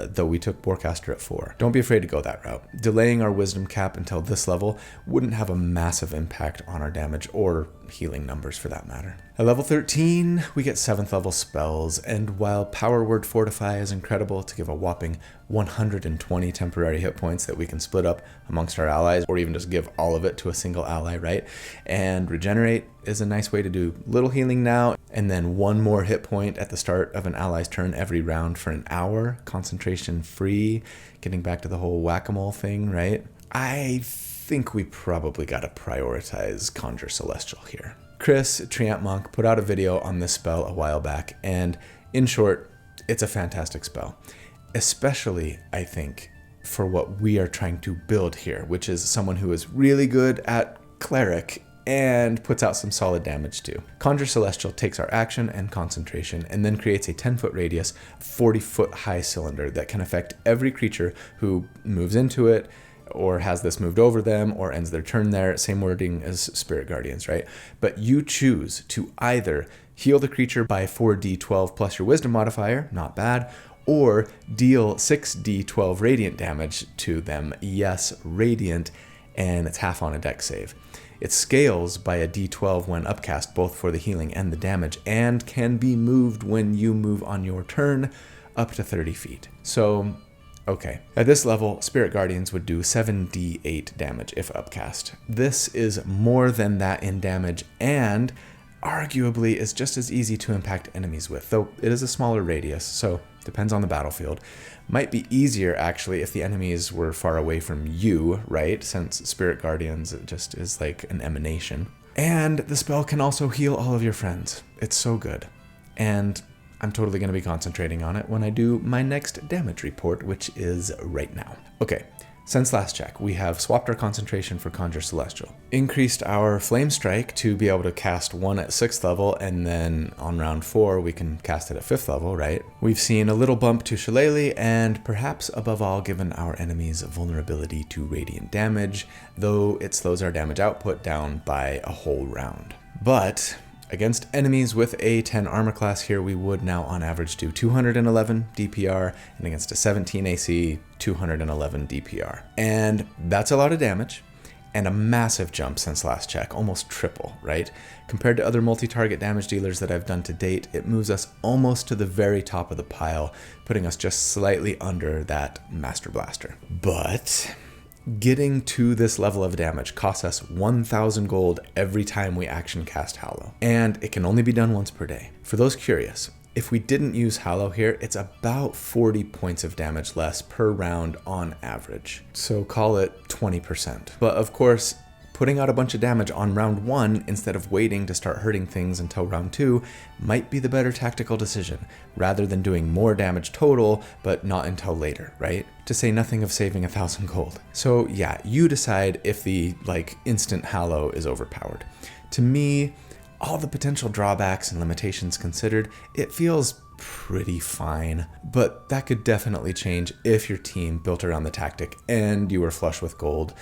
Though we took Warcaster at 4. Don't be afraid to go that route. Delaying our Wisdom cap until this level wouldn't have a massive impact on our damage or healing numbers for that matter. At level 13, we get 7th level spells, and while Power Word Fortify is incredible to give a whopping 120 temporary hit points that we can split up amongst our allies, or even just give all of it to a single ally, right? And Regenerate is a nice way to do little healing now, and then 1 more hit point at the start of an ally's turn every round for an hour, concentration free, getting back to the whole whack-a-mole thing, right? I think we probably gotta prioritize Conjure Celestial here. Chris, Treant Monk, put out a video on this spell a while back, and in short, it's a fantastic spell. Especially, I think, for what we are trying to build here, which is someone who is really good at Cleric and puts out some solid damage too. Conjure Celestial takes our action and concentration and then creates a 10-foot radius, 40-foot high cylinder that can affect every creature who moves into it, or has this moved over them, or ends their turn there. Same wording as Spirit Guardians, right? But you choose to either heal the creature by 4d12 plus your Wisdom modifier, not bad, or deal 6d12 radiant damage to them. Yes, radiant, and it's half on a dex save. It scales by a d12 when upcast, both for the healing and the damage, and can be moved when you move on your turn up to 30 feet. So, okay. At this level, Spirit Guardians would do 7d8 damage if upcast. This is more than that in damage, and arguably is just as easy to impact enemies with, though it is a smaller radius, so depends on the battlefield. Might be easier actually if the enemies were far away from you, right? Since Spirit Guardians just is like an emanation. And the spell can also heal all of your friends. It's so good. And I'm totally going to be concentrating on it when I do my next damage report, which is right now. Okay, since last check, we have swapped our concentration for Conjure Celestial. Increased our Flame Strike to be able to cast 1 at 6th level, and then on round 4, we can cast it at 5th level, right? We've seen a little bump to Shillelagh, and perhaps above all, given our enemies vulnerability to radiant damage, though it slows our damage output down by a whole round. But against enemies with a 10 armor class here, we would now on average do 211 DPR, and against a 17 AC, 211 DPR. And that's a lot of damage, and a massive jump since last check, almost triple, right? Compared to other multi-target damage dealers that I've done to date, it moves us almost to the very top of the pile, putting us just slightly under that Master Blaster. But getting to this level of damage costs us 1,000 gold every time we action cast Hallow, and it can only be done once per day. For those curious, if we didn't use Hallow here, it's about 40 points of damage less per round on average, so call it 20%. But of course, putting out a bunch of damage on round 1 instead of waiting to start hurting things until round 2 might be the better tactical decision, rather than doing more damage total, but not until later, right? To say nothing of saving 1,000 gold. So yeah, you decide if the instant Hallow is overpowered. To me, all the potential drawbacks and limitations considered, it feels pretty fine, but that could definitely change if your team built around the tactic and you were flush with gold,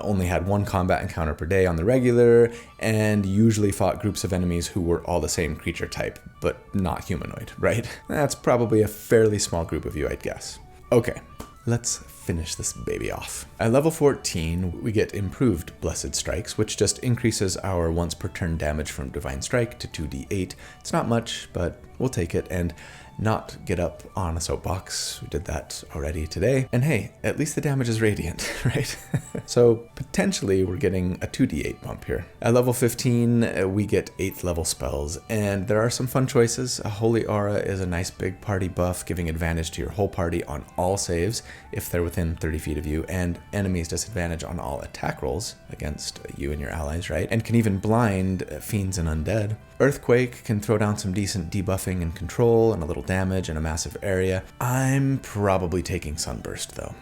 only had 1 combat encounter per day on the regular, and usually fought groups of enemies who were all the same creature type, but not humanoid, right? That's probably a fairly small group of you, I'd guess. Okay, let's finish this baby off. At level 14, we get improved Blessed Strikes, which just increases our once per turn damage from Divine Strike to 2d8. It's not much, but we'll take it and not get up on a soapbox. We did that already today. And hey, at least the damage is radiant, right? So potentially we're getting a 2d8 bump here. At level 15, we get 8th level spells, and there are some fun choices. A Holy Aura is a nice big party buff, giving advantage to your whole party on all saves if they're within 30 feet of you, and enemies disadvantage on all attack rolls against you and your allies, right? And can even blind fiends and undead. Earthquake can throw down some decent debuffing and control and a little damage in a massive area. I'm probably taking Sunburst though,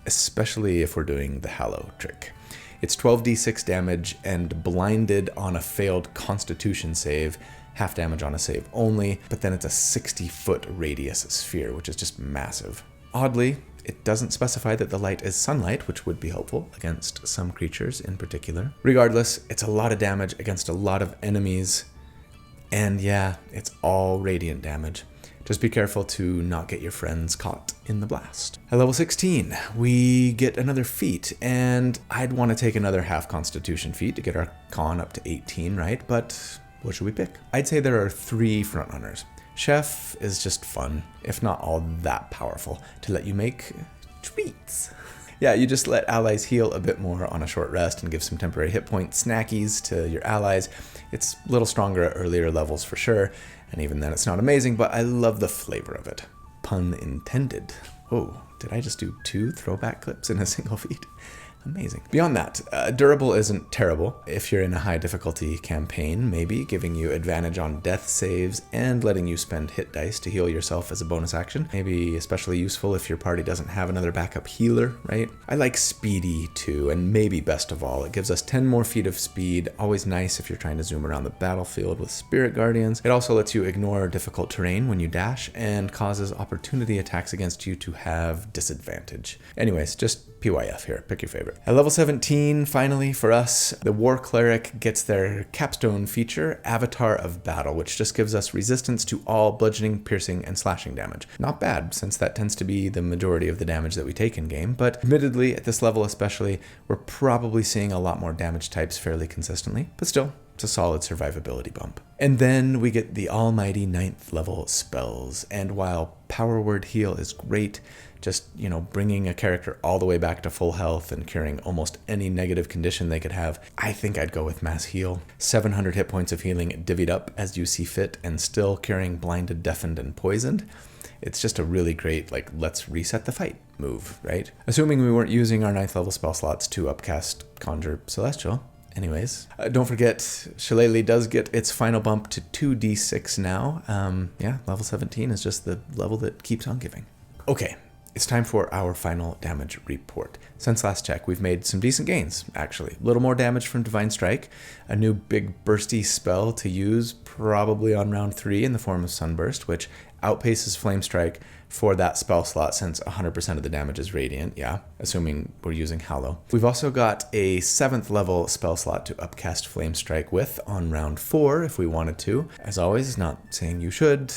especially if we're doing the Hallow trick. It's 12d6 damage, and blinded on a failed Constitution save half damage on a save only, but then it's a 60-foot radius sphere, which is just massive. Oddly, it doesn't specify that the light is sunlight, which would be helpful against some creatures in particular. Regardless, it's a lot of damage against a lot of enemies, and yeah, it's all radiant damage. Just be careful to not get your friends caught in the blast. At level 16, we get another feat, and I'd want to take another half constitution feat to get our con up to 18, right? But what should we pick? I'd say there are 3 frontrunners. Chef is just fun, if not all that powerful, to let you make treats. Yeah, you just let allies heal a bit more on a short rest and give some temporary hit point snackies to your allies. It's a little stronger at earlier levels for sure, and even then it's not amazing, but I love the flavor of it. Pun intended. Oh, did I just do 2 throwback clips in a single feat? Amazing. Beyond that, durable isn't terrible. If you're in a high difficulty campaign, maybe giving you advantage on death saves and letting you spend hit dice to heal yourself as a bonus action. Maybe especially useful if your party doesn't have another backup healer, right? I like speedy too, and maybe best of all, it gives us 10 more feet of speed. Always nice if you're trying to zoom around the battlefield with spirit guardians. It also lets you ignore difficult terrain when you dash and causes opportunity attacks against you to have disadvantage. Anyways, just PYF here, pick your favorite. At level 17, finally, for us, the War Cleric gets their capstone feature, Avatar of Battle, which just gives us resistance to all bludgeoning, piercing, and slashing damage. Not bad, since that tends to be the majority of the damage that we take in game, but admittedly, at this level especially, we're probably seeing a lot more damage types fairly consistently, but still, it's a solid survivability bump. And then we get the almighty 9th level spells, and while Power Word Heal is great, just, bringing a character all the way back to full health and curing almost any negative condition they could have, I think I'd go with Mass Heal. 700 hit points of healing divvied up as you see fit, and still curing blinded, deafened, and poisoned. It's just a really great, let's reset the fight move, right? Assuming we weren't using our 9th level spell slots to upcast Conjure Celestial. Anyways, don't forget, Shillelagh does get its final bump to 2d6 now. Level 17 is just the level that keeps on giving. Okay. It's time for our final damage report. Since last check, we've made some decent gains, actually. A little more damage from Divine Strike, a new big bursty spell to use probably on round 3 in the form of Sunburst, which outpaces Flame Strike for that spell slot since 100% of the damage is radiant, assuming we're using Hallow. We've also got a 7th level spell slot to upcast Flame Strike with on round 4 if we wanted to. As always, not saying you should.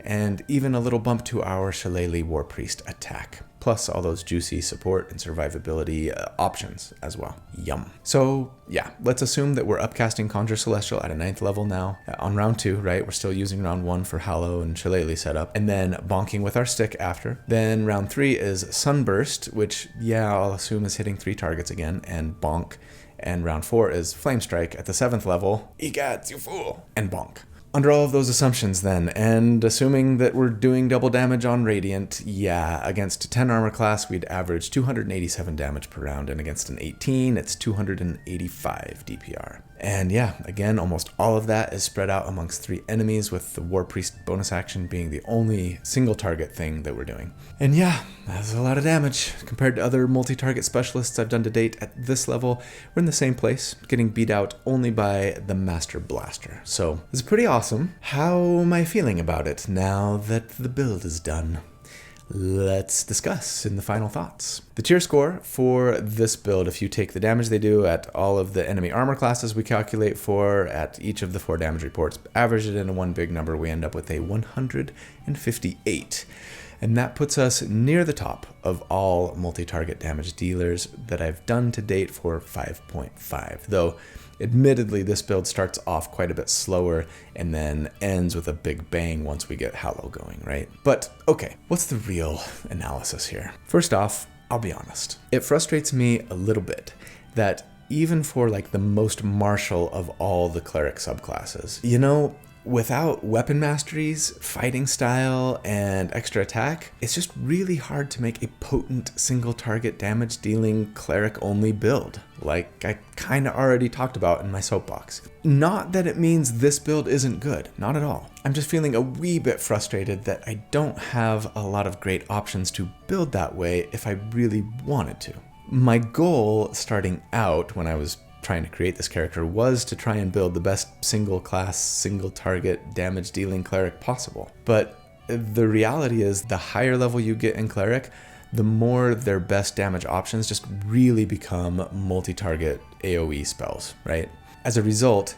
And even a little bump to our Shillelagh War Priest attack, plus all those juicy support and survivability options as well. Yum. So yeah, let's assume that we're upcasting Conjure Celestial at a 9th level now. On round 2, right, we're still using round 1 for Hallow and Shillelagh setup, and then bonking with our stick after. Then round 3 is Sunburst, which I'll assume is hitting 3 targets again, and bonk. And round 4 is Flame Strike at the 7th level. Egads, you fool! And bonk. Under all of those assumptions then, and assuming that we're doing double damage on Radiant, against a 10 armor class, we'd average 287 damage per round, and against an 18, it's 285 DPR. And again, almost all of that is spread out amongst 3 enemies, with the War Priest bonus action being the only single target thing that we're doing. And that's a lot of damage. Compared to other multi-target specialists I've done to date at this level, we're in the same place, getting beat out only by the Master Blaster. So it's pretty awesome. How am I feeling about it now that the build is done? Let's discuss in the final thoughts. The tier score for this build, if you take the damage they do at all of the enemy armor classes we calculate for at each of the 4 damage reports, average it into one big number, we end up with a 158. And that puts us near the top of all multi-target damage dealers that I've done to date for 5.5, though admittedly this build starts off quite a bit slower and then ends with a big bang once we get Hallow going, right? But okay, what's the real analysis here? First off, I'll be honest. It frustrates me a little bit that even for the most martial of all the cleric subclasses, without weapon masteries, fighting style, and extra attack, it's just really hard to make a potent single target damage dealing cleric only build, like I kinda already talked about in my soapbox. Not that it means this build isn't good, not at all. I'm just feeling a wee bit frustrated that I don't have a lot of great options to build that way if I really wanted to. My goal starting out when I was trying to create this character was to try and build the best single class, single target damage dealing cleric possible. But the reality is the higher level you get in cleric, the more their best damage options just really become multi-target AoE spells, right? As a result,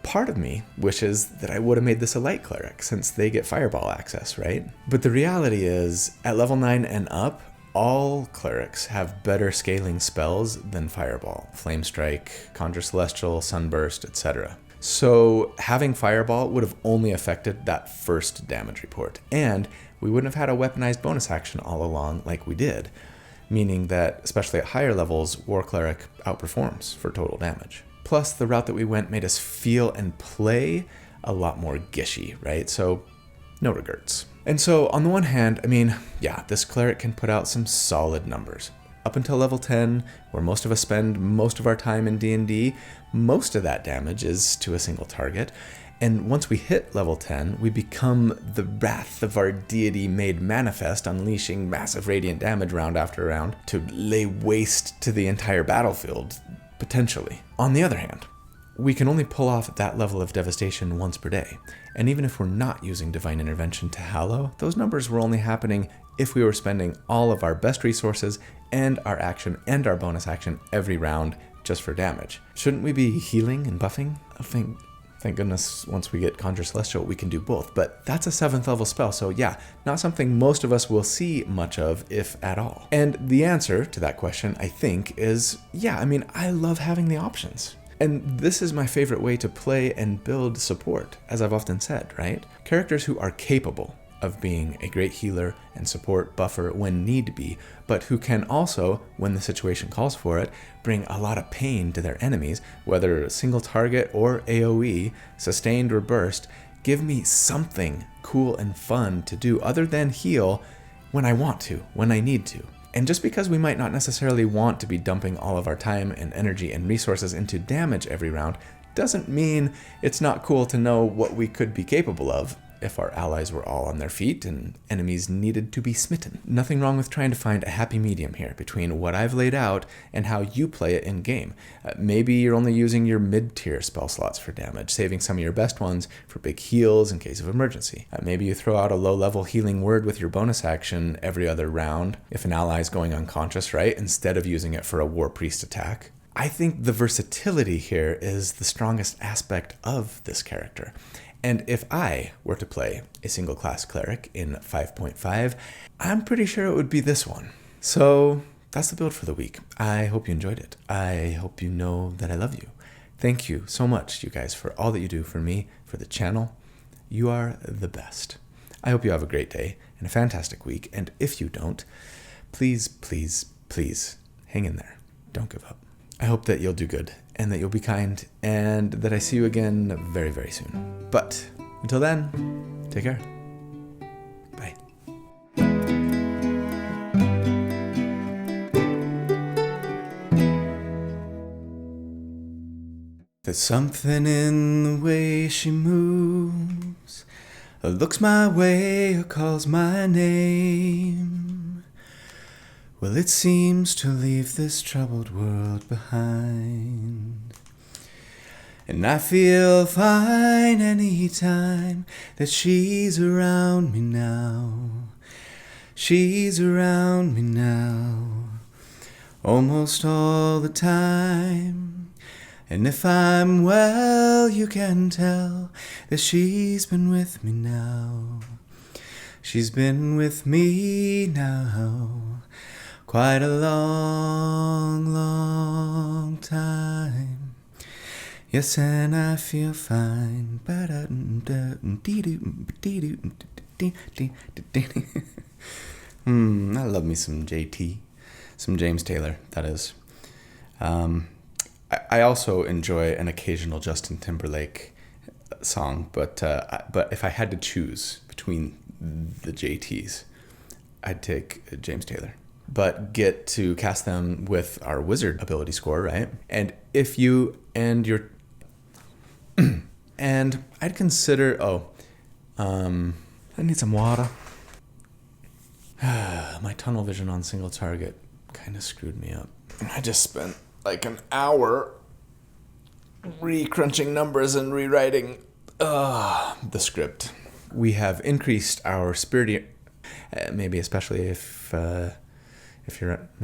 part of me wishes that I would have made this a light cleric since they get fireball access, right? But the reality is at level 9 and up, all clerics have better scaling spells than Fireball, Flame Strike, Conjure Celestial, Sunburst, etc. So having Fireball would have only affected that first damage report, and we wouldn't have had a weaponized bonus action all along like we did, meaning that, especially at higher levels, War Cleric outperforms for total damage. Plus, the route that we went made us feel and play a lot more gishy, right? So, no regrets. And so, on the one hand, I mean, yeah, this cleric can put out some solid numbers. Up until level 10, where most of us spend most of our time in D&D, most of that damage is to a single target. And once we hit level 10, we become the wrath of our deity made manifest, unleashing massive radiant damage round after round to lay waste to the entire battlefield, potentially. On the other hand, we can only pull off that level of devastation once per day. And even if we're not using Divine Intervention to Hallow, those numbers were only happening if we were spending all of our best resources and our action and our bonus action every round just for damage. Shouldn't we be healing and buffing? Thank goodness once we get Conjure Celestial, we can do both. But that's a 7th level spell, so yeah, not something most of us will see much of, if at all. And the answer to that question, I think, is yeah, I mean, I love having the options. And this is my favorite way to play and build support, as I've often said, right? Characters who are capable of being a great healer and support buffer when need be, but who can also, when the situation calls for it, bring a lot of pain to their enemies, whether single target or AoE, sustained or burst, give me something cool and fun to do other than heal when I want to, when I need to. And just because we might not necessarily want to be dumping all of our time and energy and resources into damage every round, doesn't mean it's not cool to know what we could be capable of if our allies were all on their feet and enemies needed to be smitten. Nothing wrong with trying to find a happy medium here between what I've laid out and how you play it in game. Maybe you're only using your mid-tier spell slots for damage, saving some of your best ones for big heals in case of emergency. Maybe you throw out a low-level healing word with your bonus action every other round if an ally is going unconscious, right? Instead of using it for a War Priest attack. I think the versatility here is the strongest aspect of this character. And if I were to play a single class cleric in 5.5, I'm pretty sure it would be this one. So that's the build for the week. I hope you enjoyed it. I hope you know that I love you. Thank you so much, you guys, for all that you do for me, for the channel. You are the best. I hope you have a great day and a fantastic week. And if you don't, please, please, please hang in there. Don't give up. I hope that you'll do good and that you'll be kind and that I see you again very, very soon. But until then, take care. Bye. There's something in the way she moves, looks my way or calls my name. Well, it seems to leave this troubled world behind. And I feel fine any time that she's around me now. She's around me now, almost all the time. And if I'm well, you can tell that she's been with me now. She's been with me now. Quite a long, long time. Yes, and I feel fine. I love me some JT, some James Taylor, that is. I also enjoy an occasional Justin Timberlake song, but if I had to choose between the JTs, I'd take James Taylor. But get to cast them with our wizard ability score, right? And if you and your and I'd consider I need some water. My tunnel vision on single target kind of screwed me up. I just spent like an hour re-crunching numbers and rewriting the script. We have increased our spirit, maybe especially if you're